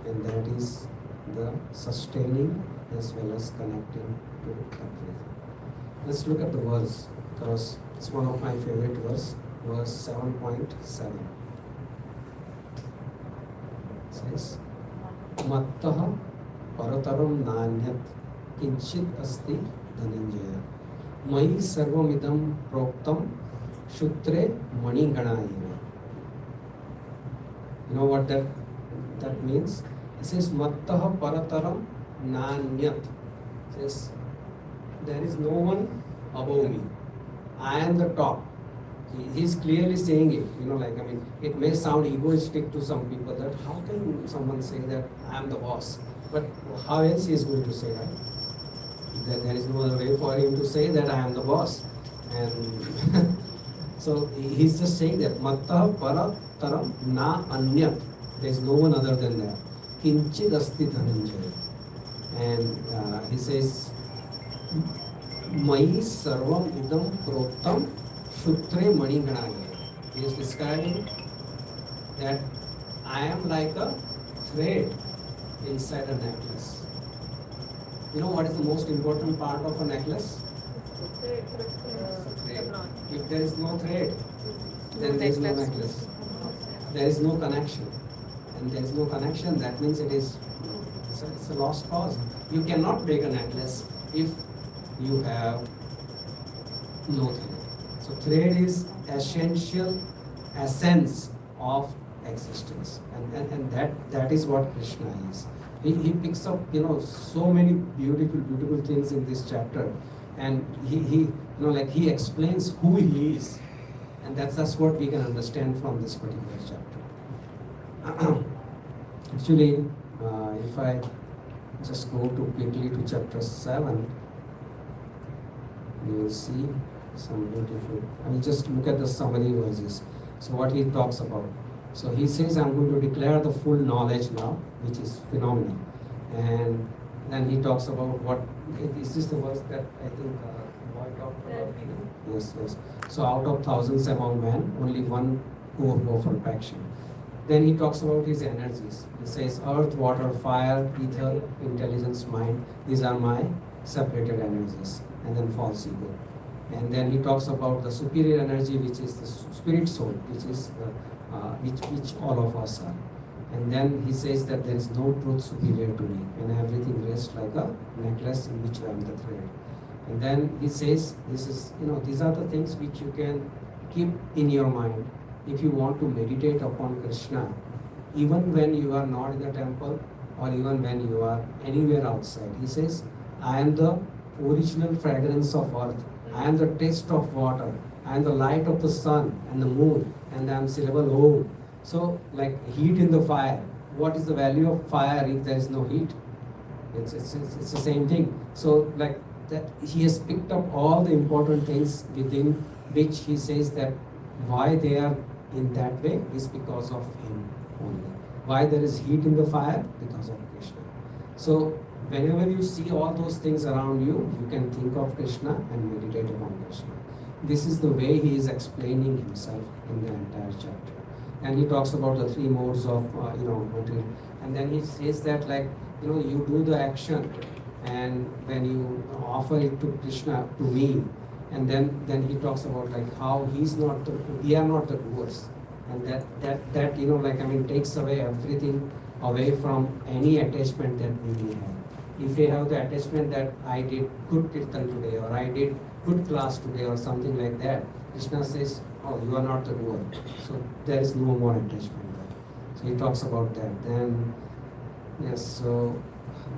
and that is the sustaining as well as connecting to everything. Let's look at the verse, because it's one of my favorite verse 7.7. It says, Mattaha Parataram Nanyat Kinchit Asti Dhananjaya Mai Sarvamidam Proktam Shutre Maniganaiva. You know what that means? It says Mattaha Parataram Nanyat. It says there is no one above me. I am the top. He's clearly saying it, it may sound egoistic to some people that how can someone say that I am the boss? But how else he is going to say that? There is no other way for him to say that I am the boss. And so he's just saying that Matta para taram na anyat. There is no one other than that. Kinchid asti dhananjaya. And he says, Mai sarvam idam proktam Shutre Maniganaya. He is describing that I am like a thread inside a necklace. You know what is the most important part of a necklace? Thread. If there is no thread, then there is no necklace. There is no connection. And there is no connection, that means it's a lost cause. You cannot make a necklace if you have no thread. So thread is essential essence of existence, and that is what Krishna is. He picks up so many beautiful things in this chapter, and he explains who he is, and that's what we can understand from this particular chapter. Actually, if I just go quickly to chapter 7, you will see some beautiful. I will just look at the summary verses. So what he talks about. So he says, I'm going to declare the full knowledge now, which is phenomenal. And Then he talks about what, is this the verse that I think Boy talked about? Yes, yes. So out of thousands among men, only one who go for perfection. Then he talks about his energies. He says, earth, water, fire, ether, intelligence, mind, these are my separated energies. And then false ego. And then he talks about the superior energy, which is the spirit soul, which is which all of us are. And then he says that there is no truth superior to me, and everything rests like a necklace in which I am the thread. And then he says, this is, these are the things which you can keep in your mind if you want to meditate upon Krishna, even when you are not in the temple or even when you are anywhere outside. He says, I am the original fragrance of earth, I am the taste of water, I am the light of the sun and the moon, and I am syllable Om. So, like heat in the fire, what is the value of fire if there is no heat? It's the same thing. So, like that, he has picked up all the important things within which he says that why they are in that way is because of him only. Why there is heat in the fire? Because of Krishna. So, whenever you see all those things around you, you can think of Krishna and meditate upon Krishna. This is the way he is explaining himself in the entire chapter. And he talks about the three modes of material. And then he says that, like, you do the action, and when you offer it to Krishna, to me, and then he talks about like how we are not the doers, and that takes away everything away from any attachment that we may have. If we have the attachment that I did good kirtan today, or I did good class today, or something like that, Krishna says, oh, you are not the doer. So there is no more attachment there. So he talks about that. Then, yes, so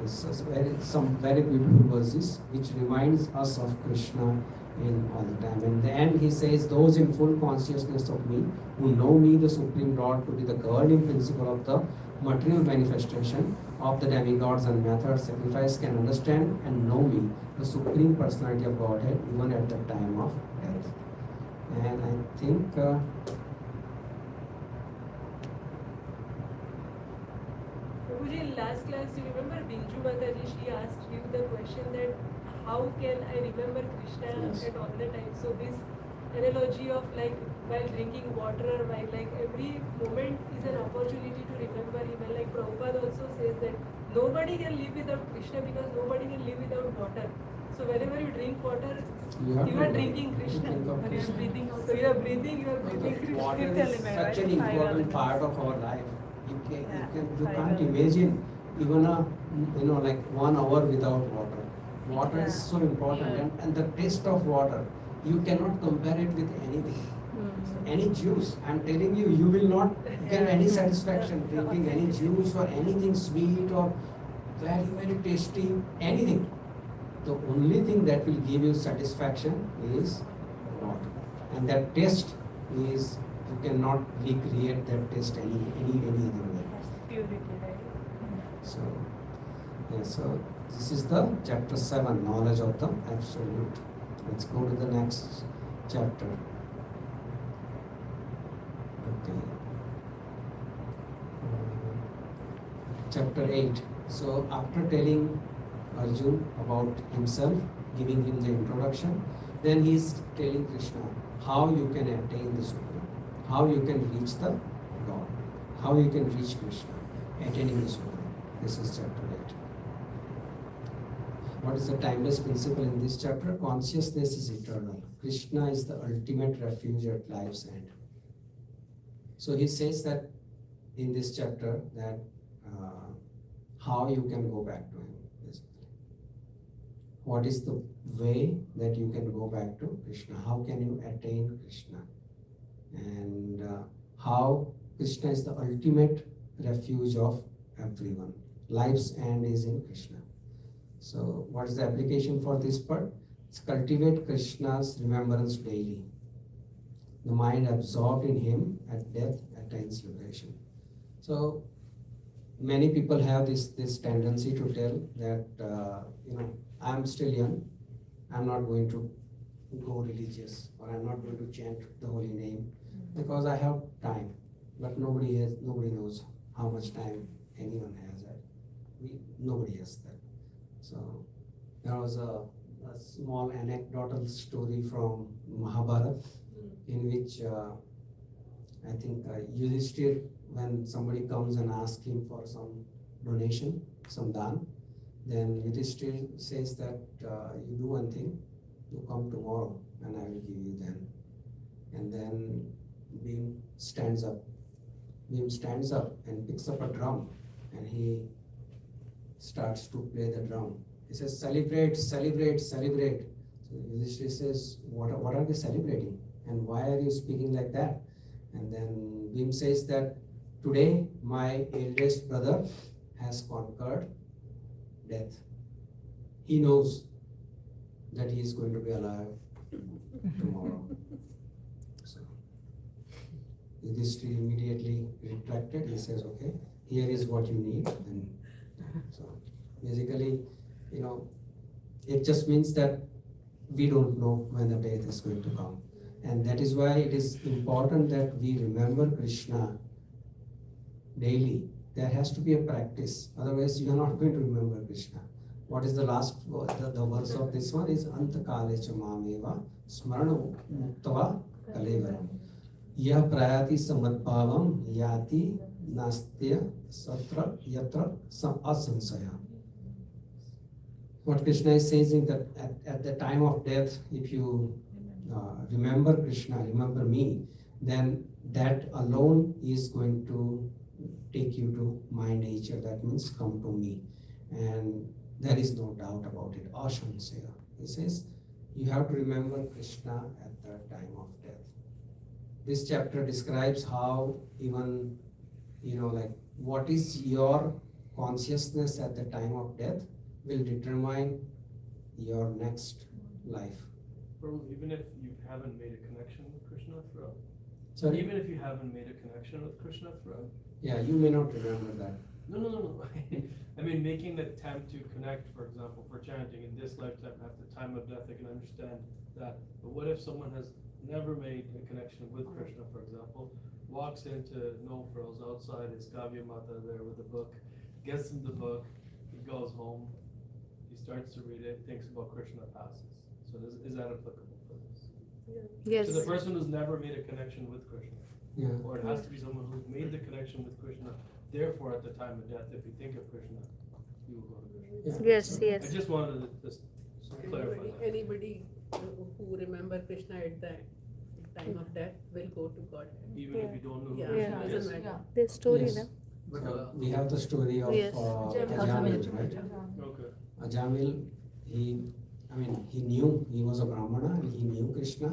some very beautiful verses which reminds us of Krishna in all the time. In the end, he says, those in full consciousness of me, who know me, the Supreme Lord, to be the governing principle of the material manifestation of the demigods and methods sacrifice, can understand and know me, the Supreme Personality of Godhead, even at the time of death. And I think Prabhuji, in last class, you remember Binju Mataji, she asked you the question that how can I remember Krishna Yes. at all the time? So this analogy of like while drinking water, or while like every moment is an opportunity to remember him. And like Prabhupada also says that nobody can live without Krishna because nobody can live without water. So whenever you drink water, you are drinking Krishna. think of When you are Krishna. breathing out, so you are breathing Krishna. Water is such an important part of our life. You Yeah, can't imagine even like 1 hour without water. Water is so important, and the taste of water, you cannot compare it with anything. Any juice, I'm telling you, you will not get any satisfaction drinking any juice or anything sweet or very, very tasty, anything. The only thing that will give you satisfaction is water. And that taste is, you cannot recreate that taste any other way. Purity, right? So, yeah, so this is the chapter 7, knowledge of the absolute. Let's go to the next chapter. Okay. Chapter 8. So after telling Arjun about himself, giving him the introduction, then he is telling Krishna how you can attain the Supreme, how you can reach the God, how you can reach Krishna, attaining the Supreme. This is chapter 8. What is the timeless principle in this chapter? Consciousness is eternal. Krishna is the ultimate refuge at life's end. So he says that in this chapter that how you can go back to him, basically. What is the way that you can go back to Krishna? How can you attain Krishna? And how Krishna is the ultimate refuge of everyone. Life's end is in Krishna. So what is the application for this part? It's cultivate Krishna's remembrance daily. The mind absorbed in him at death attains liberation. So many people have this tendency to tell that I'm still young, I'm not going to go religious, or I'm not going to chant the holy name because I have time. But nobody knows how much time anyone has. Nobody has that. So there was a small anecdotal story from Mahabharata in which I think Yudhishthir, when somebody comes and asks him for some donation, some dan, then Yudhishthir says that you do one thing, you come tomorrow and I will give you then. And then Bhim stands up. Bhim stands up and picks up a drum and he starts to play the drum. He says, celebrate, celebrate, celebrate. So Yudhishthir says, what are we celebrating? And why are you speaking like that? And then Bhim says that today my eldest brother has conquered death. He knows that he is going to be alive tomorrow. So Yudhishthir immediately retracted. He says, okay, here is what you need. And so basically, it just means that we don't know when the death is going to come. And that is why it is important that we remember Krishna daily. There has to be a practice. Otherwise, you are not going to remember Krishna. What is the last the verse of this one is Antakale cha mameva smarana muktava kalevaram. Yah prayati samadbhavam yati nastya satra yatra asansaya. What Krishna is saying is that at the time of death, if you remember Krishna, remember me, then that alone is going to take you to my nature. That means come to me. And there is no doubt about it. Ashansaya. He says, you have to remember Krishna at the time of death. This chapter describes how even, what is your consciousness at the time of death will determine your next life. Even if you haven't made a connection with Krishna throughout. Sorry? Even if you haven't made a connection with Krishna throughout. Yeah, you may not remember that. No. I mean, making an attempt to connect, for example, for chanting in this lifetime, at the time of death, I can understand that. But what if someone has never made a connection with Krishna, for example, walks into No Frills outside his Kavya Mata there with a book, gets him the book, he goes home, he starts to read it, thinks about Krishna, passes. So is that applicable for this? Yes. So the person who's never made a connection with Krishna, Yeah. or it has to be someone who's made the connection with Krishna, therefore at the time of death, if you think of Krishna, you will go to Krishna. Yeah. Yes, yes. I just wanted to just clarify that. Anybody who remember Krishna at the time of death will go to God. Even if you don't know who Yeah, Krishna it is. doesn't matter. The story, Yes. no? But, So we have the story of Yes. Ajamil, right? Okay. Ajamil, he knew he was a Brahmana and he knew Krishna,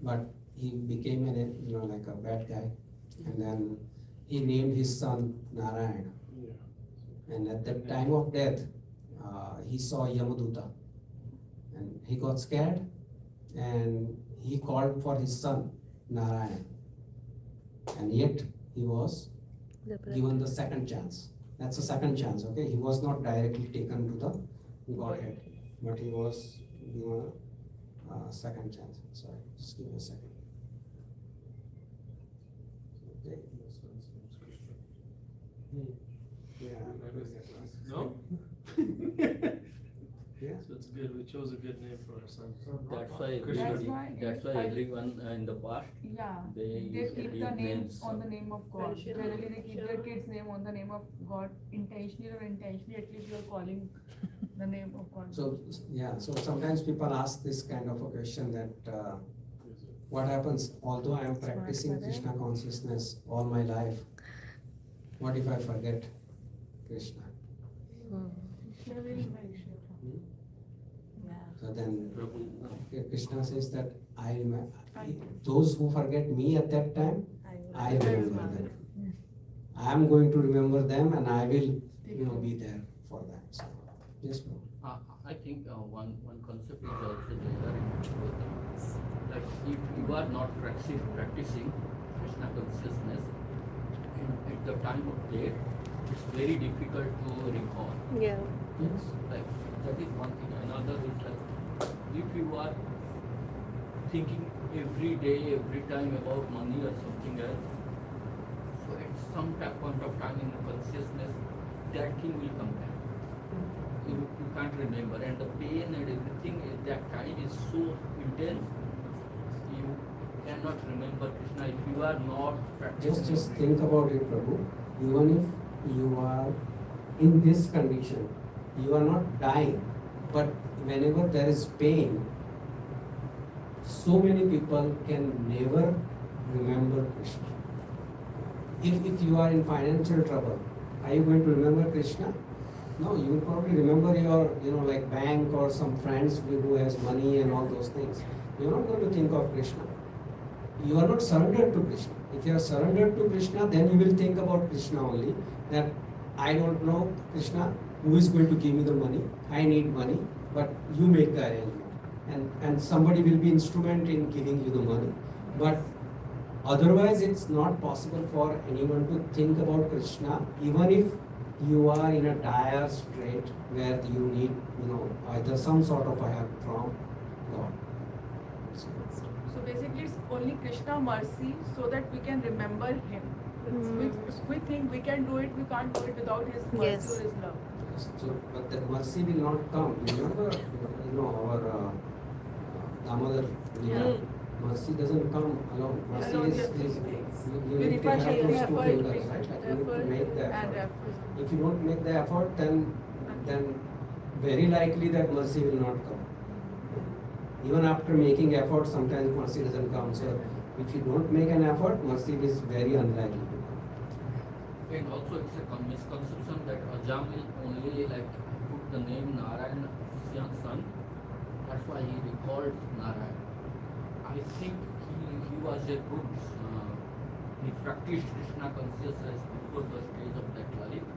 but he became like a bad guy. And then he named his son Narayana. Yeah. And at the time of death, he saw Yamaduta. And he got scared and he called for his son Narayana. And yet he was given the second chance. That's a second chance, okay? He was not directly taken to the Godhead, but he was given a second chance. Sorry, just give me a second. Okay. Yeah. No? Yeah. So it's good, we chose a good name for our son. That's why Krishna. everybody, that's why everyone in the past, Yeah, they they used to keep the leave names names on of- the name of God. Krishna, Generally, they keep their Krishna. kid's name on the name of God, intentionally or intentionally, at least you are calling the name of God. So, so sometimes people ask this kind of a question that, what happens, although I am practicing Krishna consciousness all my life, what if I forget Krishna? Krishna will nourish you. So then Prabhu, Krishna says that I remember, those who forget me at that time, I remember them. I am going to remember them and I will, be there for them. So, yes, bro. I think one concept is also there in Bhagavatam. Like if you are not practicing Krishna consciousness, at the time of death, it's very difficult to recall. Yeah. Yes. Like that is one thing. Another is like if you are thinking every day, every time about money or something else, so at some point of time in the consciousness, that thing will come back. you can't remember, and the pain and everything at that time is so intense, you cannot remember Krishna if you are not practicing. Just think about it, Prabhu. Even if you are in this condition, you are not dying, but whenever there is pain, so many people can never remember Krishna. If you are in financial trouble, are you going to remember Krishna? No, you will probably remember your, like bank or some friends who has money and all those things. You are not going to think of Krishna. You are not surrendered to Krishna. If you are surrendered to Krishna, then you will think about Krishna only. That I don't know Krishna, who is going to give me the money? I need money, but you make the arrangement. And somebody will be instrument in giving you the money. But otherwise, it's not possible for anyone to think about Krishna, even if you are in a dire strait where you need, either some sort of a help from God. So basically, it's only Krishna mercy so that we can remember Him. We think we can do it, we can't do it without His mercy Yes. or His love. So, but that mercy will not come. You remember, our Damodar Leela? Mercy doesn't come alone. Mercy Alone, is yes. you We need to have require those two effort, fingers, right? Like you need to effort make the and effort. effort. If you don't make the effort, then very likely that mercy will not come. Even after making effort, sometimes mercy doesn't come. So if you don't make an effort, mercy is very unlikely to come. And also it's a misconception that Ajam will only put the name Narayan as his son. That's why he recalled Narayan. I think he was a good, he practiced Krishna consciousness before the stage of that life,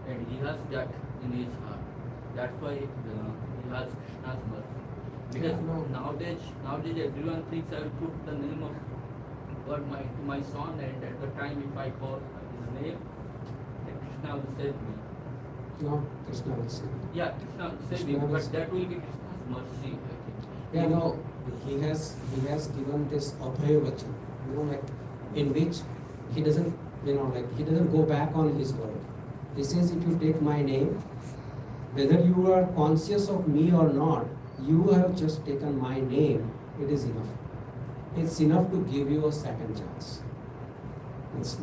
and he has that in his heart. That's why he has Krishna's mercy. Because nowadays everyone thinks I will put the name of God to my son, and at the time if I call his name, then Krishna will save me. No, Krishna will say. Yeah, Krishna will save me, Krishna will but save. that will be Krishna's mercy, I think. Yeah, no, he has given this Abhay Vachan, in which he doesn't, he doesn't go back on his word. He says, if you take my name, whether you are conscious of me or not, you have just taken my name, it is enough. It's enough to give you a second chance.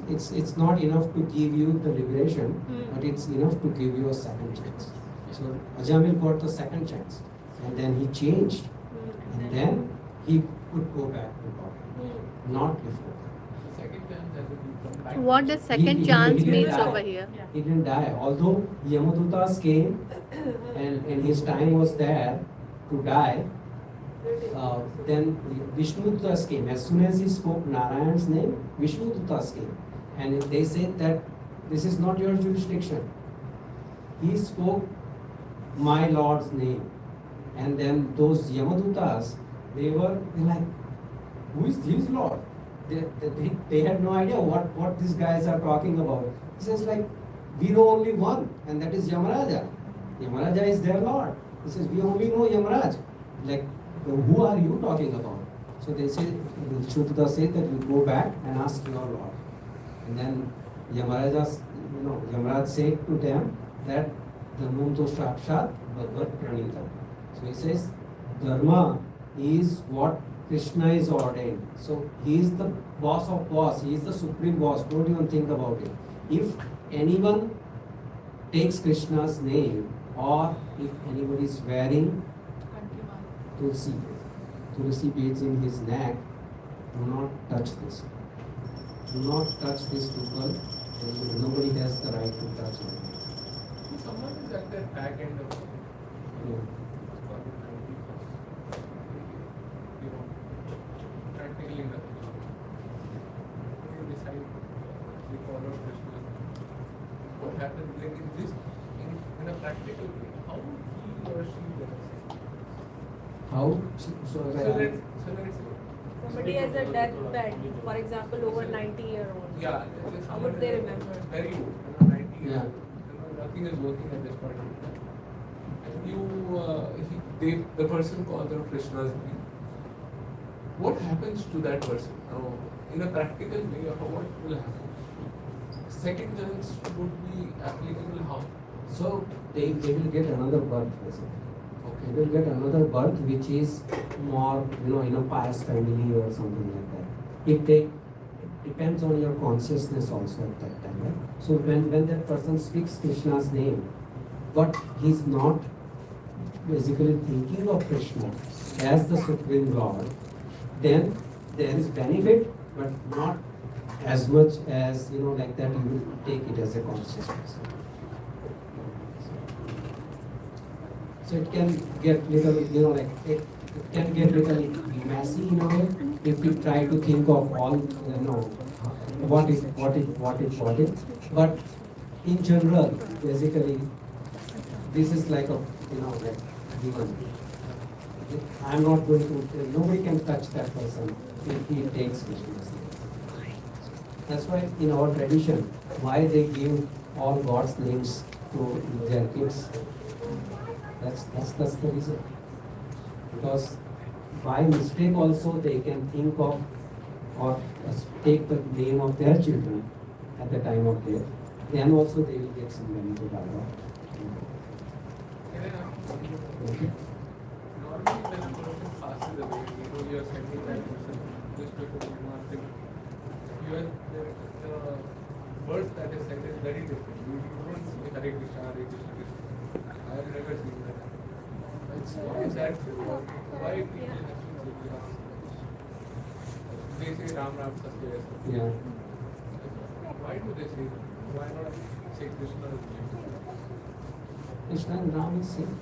It's not enough to give you the liberation, but it's enough to give you a second chance. So Ajamil got the second chance, and then he changed, and then he could go back to God, not before. The second time that will come back. What does second He chance didn't means die. over here? He didn't die, although Yamadutas came, and his time was there to die. Then Vishnudutas came. As soon as he spoke Narayan's name, Vishnudutas came. And they said that this is not your jurisdiction. He spoke my Lord's name. And then those Yamadutas, they were like, who is his Lord? They had no idea what these guys are talking about. He says we know only one, and that is Yamaraja. Yamaraja is their Lord. He says, we only know Yamaraj. Who are you talking about? So they say, Shruta said that you go back and ask your Lord. And then Yamaraj said to them that Dharmanto Sakshat Bhagavad Pranita. So he says, Dharma is what Krishna is ordained. So he is the boss of boss. He is the supreme boss. Don't even think about it. If anyone takes Krishna's name, or if anybody is wearing Tulsi beads in his neck, do not touch this. Do not touch this people. Nobody has the right to touch it. If someone is at the back end of practically nothing. You decide to follow Krishna. What happens in this, in a practical way? How he or she does? How? So let's Somebody has a deathbed, for example, over 90-year-old. yeah, How would they remember? Very old, 90 years Yeah. old. Nothing is working at this point in time. And the person calls out Krishna's name. What happens to that person? Now, in a practical way, what will happen? Second chance would be applicable how? So they will get another birth basically. They will get another birth which is more, in a pious family or something like that. If they, it depends on your consciousness also at that time, right? So when that person speaks Krishna's name, but he's not basically thinking of Krishna as the Supreme Lord, then there is benefit, but not as much as, like that you will take it as a consciousness. So it can get little, it can get little messy in a way if you try to think of all, what is. But in general, basically, this is like a, like given. I'm not going to, nobody can touch that person if he takes Krishna's name. That's why in our tradition, why they give all God's names to their kids. That's the reason. Because by mistake also they can think of or take the name of their children at the time of death. Then also they will get some benefit out of it. Can I ask one more? Okay. Normally when a person passes away, you are sending that person just to the the birth that is sent is very different. You don't see Hare Krishna, Hare Krishna, Krishna. I have never seen that. Why is that? Why people they say Ram Ram Satya Satya. Yeah. Why do they say that? Why not say Krishna? Krishna and Ram is same.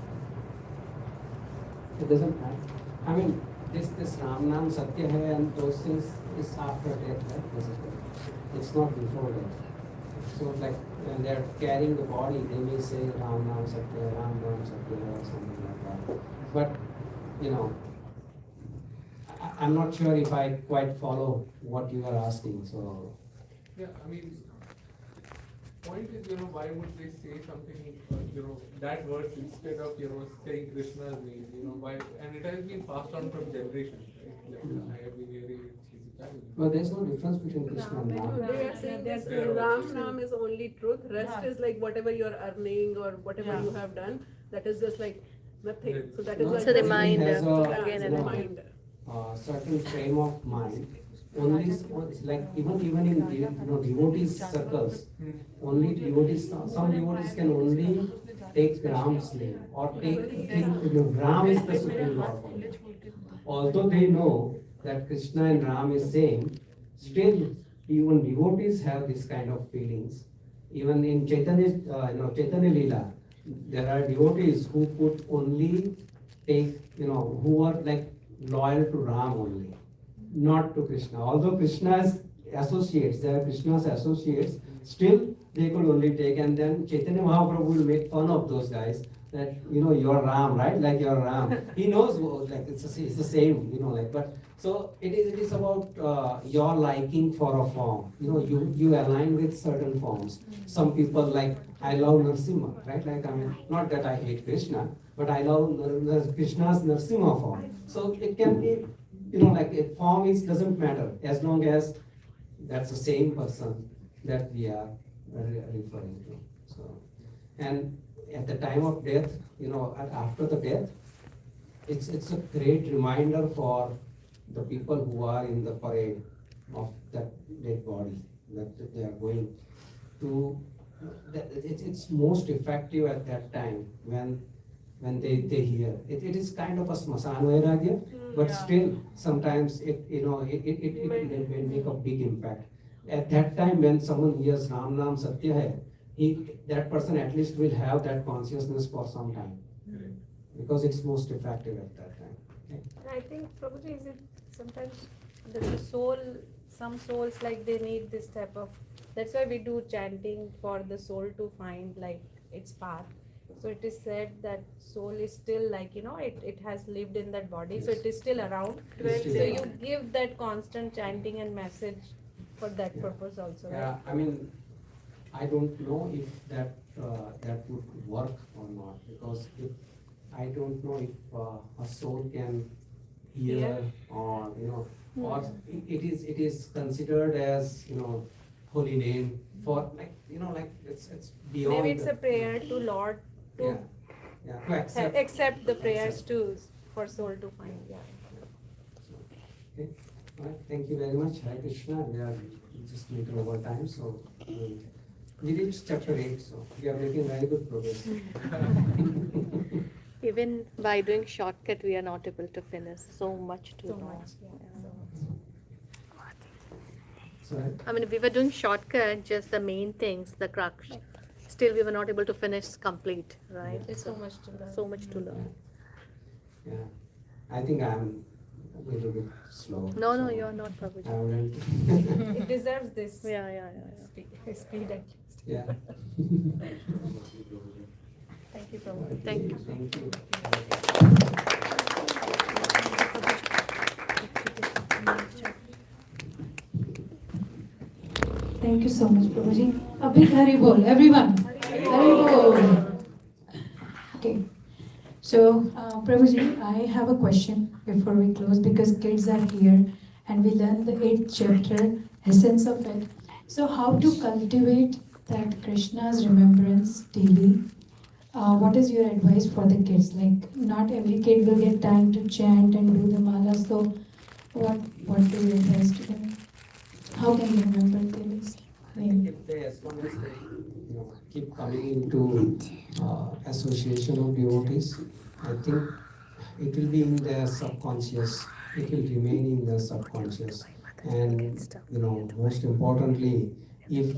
It doesn't matter. I mean, this Ram Nam Satya hai and those things is after death, right? Basically. It's not before death. So like when they're carrying the body, they may say Ram Nam Satya, Ram Nam Satya or something like that. But, I'm not sure if I quite follow what you are asking, so. Yeah, I mean, point is, why would they say something, that verse instead of, saying Krishna's name, why, and it has been passed on from generations, right? Like, I have been hearing it since a child. Well, there's no difference between Krishna and Ram. They are saying this Yeah. Ram Nam is only truth, rest is like whatever you're earning or whatever you have done, that is just like nothing. So that is No, why It's a reminder, has a, again a reminder. certain frame of mind. Only like even in devotees circles, only devotees, some devotees can only take Ram's name or think Ram is the supreme Lord for them. Although they know that Krishna and Ram is same, still even devotees have this kind of feelings. Even in Chaitanya, Chaitanya Leela, there are devotees who could only take, who are like loyal to Ram only, not to Krishna. Although Krishna's associates, they are Krishna's associates, still they could only take, and then Chaitanya Mahaprabhu will make fun of those guys that, you're Ram, right? Like you're Ram. He knows, like it's the same, but so it is about your liking for a form. You align with certain forms. Some people like, I love Narsimha, right? Like, I mean, not that I hate Krishna, but I love Krishna's Narsimha form. So it can be, like a form doesn't matter as long as that's the same person that we are referring to. So, and at the time of death, after the death, it's a great reminder for the people who are in the parade of that dead body that they are going to. It's most effective at that time when they hear. It is kind of a smasan vairagya, but still sometimes it may make a big impact. At that time when someone hears Ram Nam Satya hai, that person at least will have that consciousness for some time. Because it's most effective at that time. Okay? I think probably is it sometimes the soul, some souls like they need this type of, that's why we do chanting for the soul to find like its path. So it is said that soul is still like, it has lived in that body, so Yes. it is still around. It's So still you around. give that constant chanting and message for that Yeah. purpose also, Yeah, right? I mean, I don't know if that would work or not, because I don't know if a soul can hear or or it is considered as holy name for like, like it's beyond. Maybe it's a prayer to Lord Yeah, to yeah, to accept. accept the prayers Accept. to for soul to find. Yeah. Okay, all right, thank you very much. Hare Krishna. We are just little over time, so we reached chapter 8, so we are making very good progress. Even by doing shortcut, we are not able to finish so much to So know. much. Yeah. Yeah. So much. So, I mean, we were doing shortcut, just the main things, the crux. Still, we were not able to finish complete, right? There's so much to learn. So much to learn. yeah, I think I'm a little bit slow. No, so you're not, I Prabhuji. wouldn't. It deserves this Yeah. speed at least. Yeah. Thank you, Prabhu. Thank you. Thank you. Thank you so much, Prabhuji. A big Hari Bol, everyone. Hari Bol. Okay. So, Prabhuji, I have a question before we close because kids are here and we learned the 8th chapter, essence of it. So, how to cultivate that Krishna's remembrance daily? What is your advice for the kids? Like, not every kid will get time to chant and do the mala. So, what do you advise to them? How can you remember daily? I think if they, as long as they, keep coming into association of devotees, I think it will be in their subconscious. It will remain in their subconscious, and most importantly, if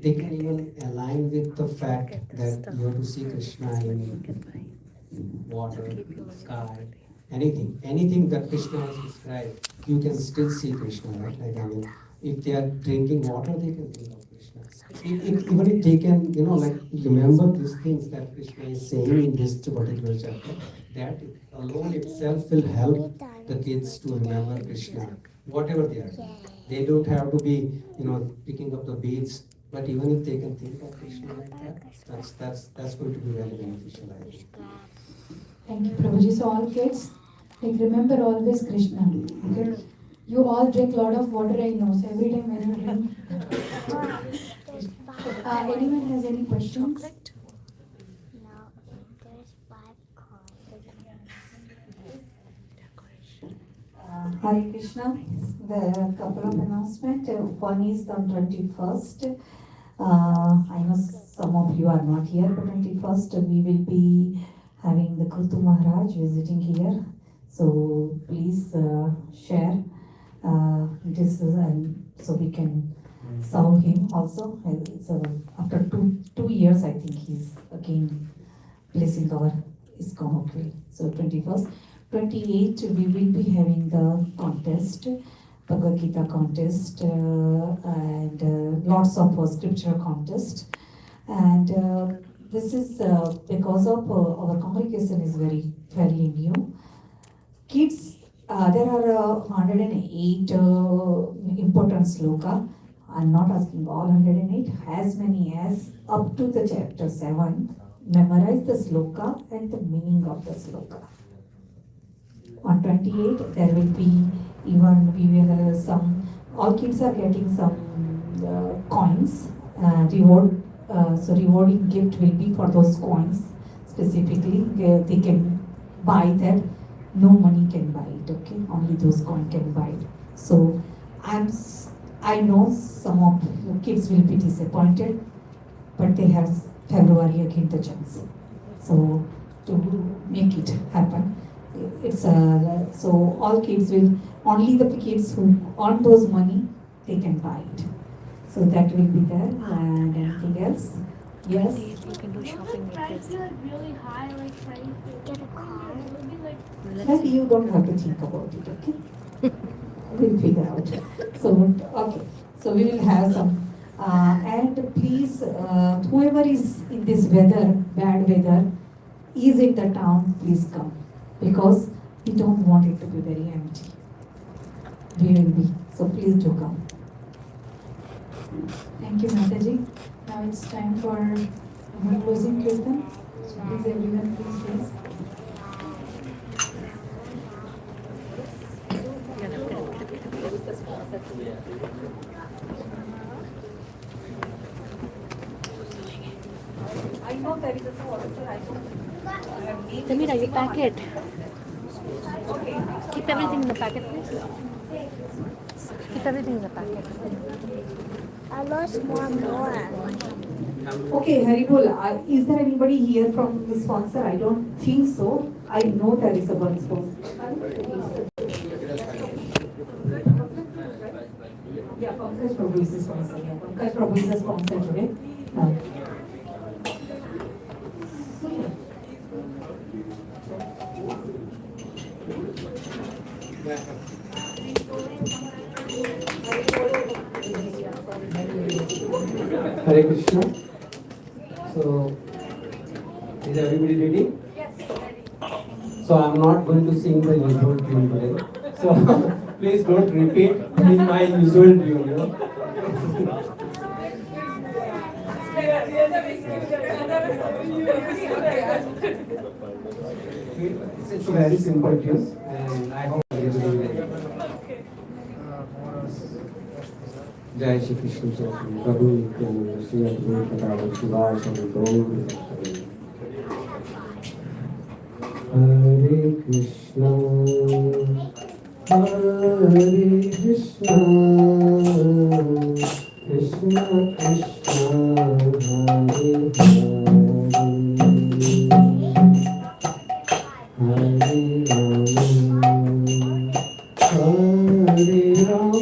they can even align with the fact that you have to see Krishna in water, sky, anything that Krishna has described, you can still see Krishna, right? Like, I mean, if they are drinking water, they can think of Krishna. Even if they can, remember these things that Krishna is saying in this particular chapter, that alone itself will help the kids to remember Krishna, whatever they are doing. They don't have to be, picking up the beads, but even if they can think of Krishna like that, that's going to be very beneficial, I think. Thank you, Prabhuji. So all kids, remember always Krishna. Okay? You all drink lot of water, I know. So every time when you drink. Anyone has any questions? Hare Krishna. There are a couple of announcements. One is on 21st. I know some of you are not here, but 21st we will be having the Krutu Maharaj visiting here. So please share this so we can serve him also. It's after two years, I think he's again placing our Iskcon Oakville. So 21st. 28th, we will be having the contest, Bhagavad Gita contest, and lots of scripture contest. And this is because of our congregation is fairly new. Kids, there are 108 important sloka. I'm not asking all 108, as many as up to the chapter 7. Memorize the sloka and the meaning of the sloka. On 28th, there will be we will have all kids are getting some coins, reward, so rewarding gift will be for those coins specifically. They can buy that, no money can buy it, okay? Only those coins can buy it. So I know some of the kids will be disappointed, but they have February again the chance. So to make it happen. It's so all kids will, only the kids who earn those money, they can buy it. So that will be there. And anything else? Yes? You can do shopping with Price this. are really high, like trying to get a car. It will be like That you don't have to think about it, okay? We'll figure out. So, okay. So we will have some. And please, whoever is in this weather, bad weather, is in the town, please come. Because we don't want it to be very empty. We will be. So please do come. Thank you, Mataji. Now it's time for our closing kirtan. So please everyone, please raise. know there is a water, sir. I don't. Samira, your packet. Okay. Keep everything in the packet, please. Keep everything in the packet. I lost one more. Okay, Haribol, is there anybody here from the sponsor? I don't think so. I know there is a one sponsor. Yeah, Pankaj Prabhu is the sponsor. Yeah, Pankaj Prabhu is the sponsor today. Hare Krishna. So, is everybody ready? Yes, ready. So, I'm not going to sing the usual tune today. So, please don't repeat in my usual tune, you know. It's a very simple tune, and I hope everybody will enjoy. जय श्री कृष्ण चैतन्य प्रभु नित्यानंद श्री अद्वैत गदाधर शिवास गौर हरे कृष्णा कृष्णा कृष्णा हरे हरे हरे राम राम राम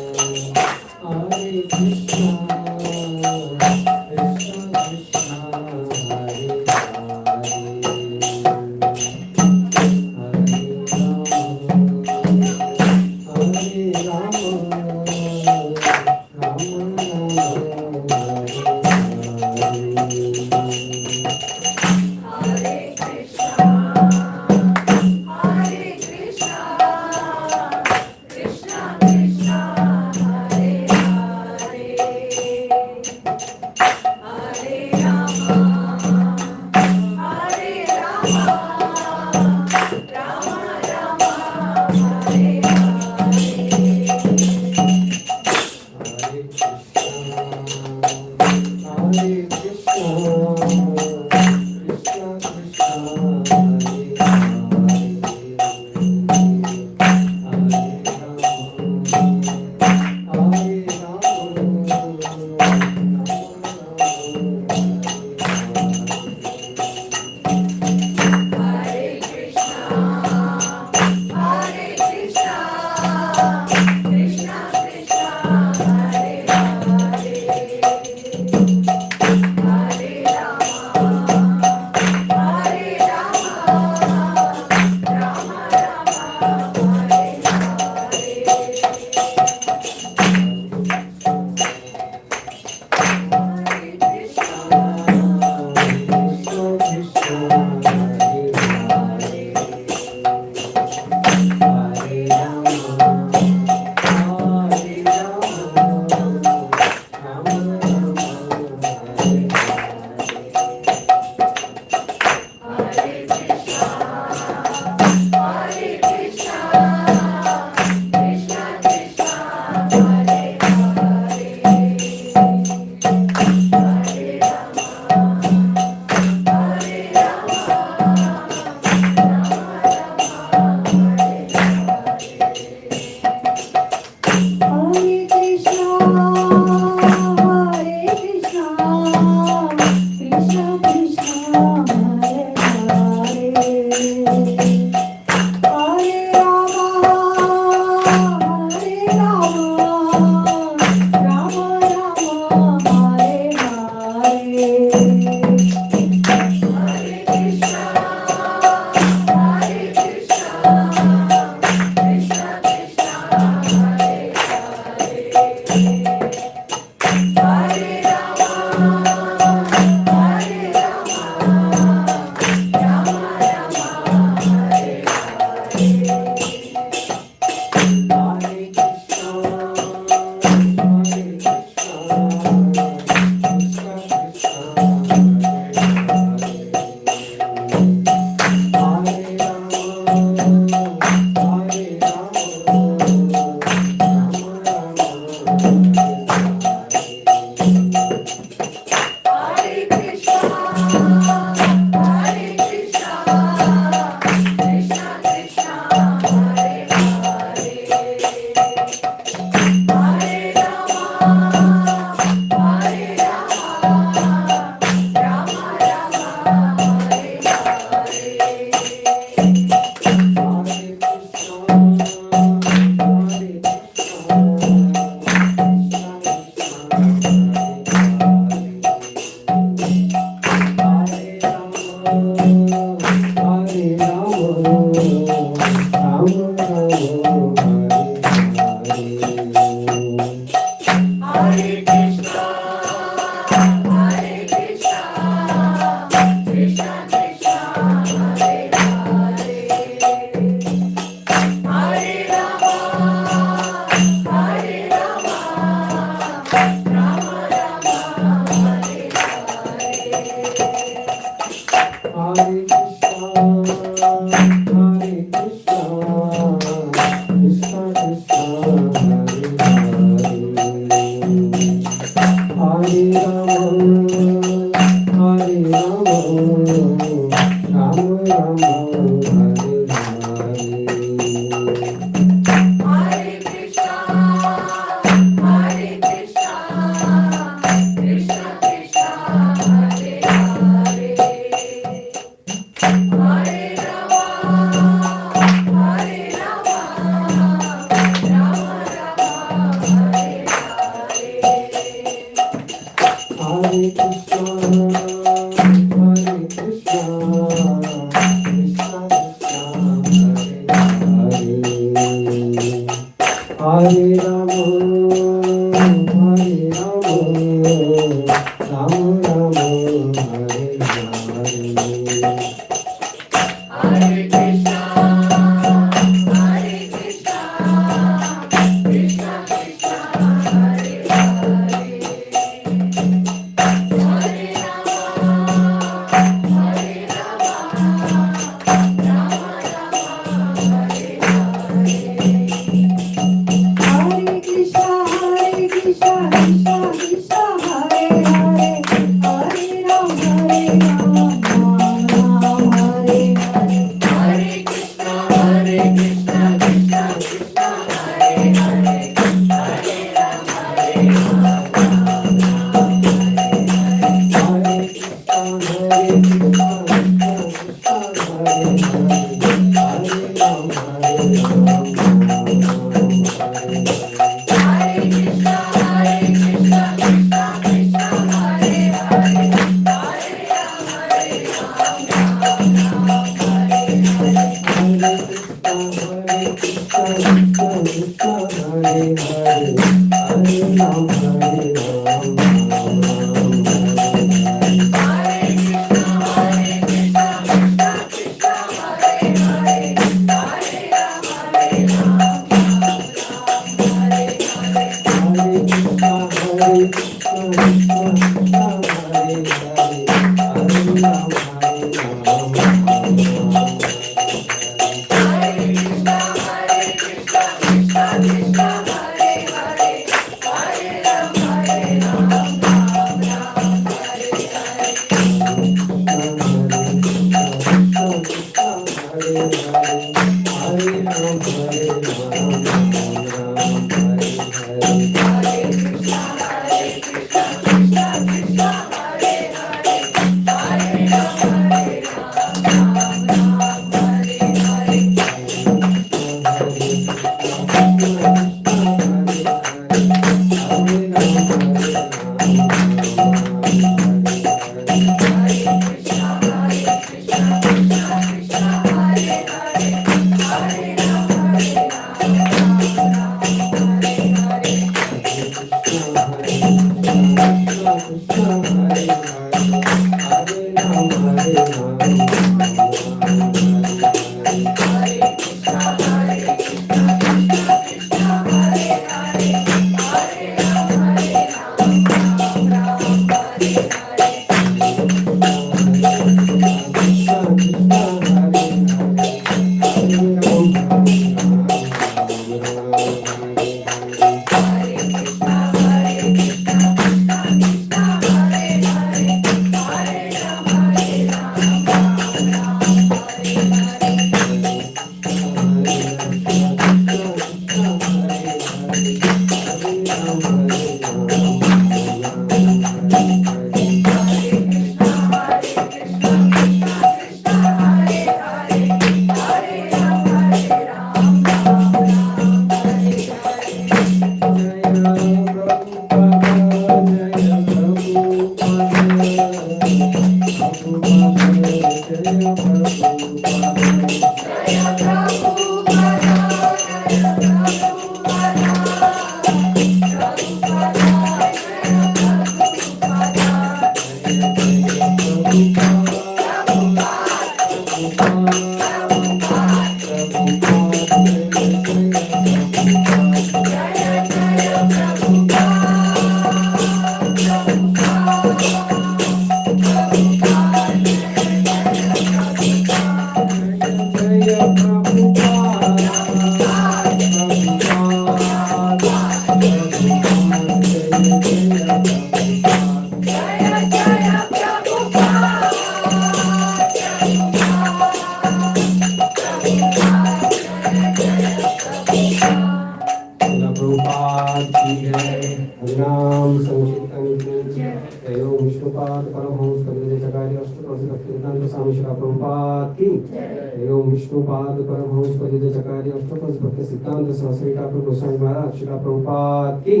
जय ओम विष्णुपाद परमहंस परिव्राजकाचार्य अष्टकोश भक्तिवेदांत स्वामी श्रील प्रभुपाद की जय ओम विष्णुपाद परमहंस परिव्राजकाचार्य अष्टकोश भक्ति सिद्धांत स्वामी श्री ठाकुर गोस्वामी महाराज श्रील प्रभुपाद की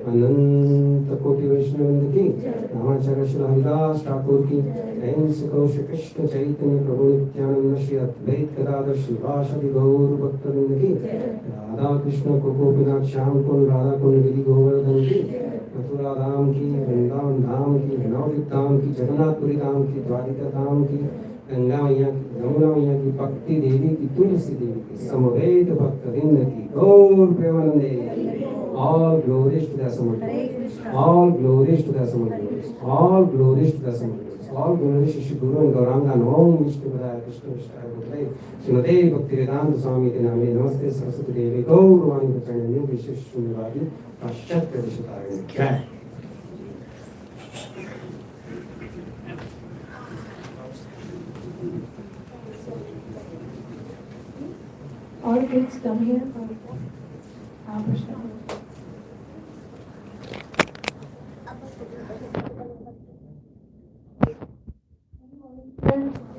अनंत कोटि वैष्णववृंद की रामाचार्य श्री हरिदास ठाकुर की श्री कृष्ण चैतन्य प्रभु नित्यानंद श्री अद्वैत गदाधर श्रीवासदि गौर भक्तवृंद की राधा कृष्ण को गोपीनाथ श्याम कुंड राधा कुंड गिरि गोवर्धन की मथुरा धाम की वृंदावन धाम की नवद्वीप धाम की जगन्नाथपुरी धाम की द्वारिका धाम की गंगा मैया की यमुना मैया की भक्ति देवी की तुलसी देवी की समवेत भक्तवृंद की गौर प्रेमानंदे all glories to the Assembled all glories to the Assembled all glories to the Assembled all glories to Shri Guru and Gauranga Om Vishnu Padaya Krishna Vishnu Padaya Srimate Bhaktivedanta Swami Te Name Namaste Saraswati Devi Gaurvani Prachanani Vishesh Shunyavadi Paschat Pradeshatarani Jai All kids come here for Krishna.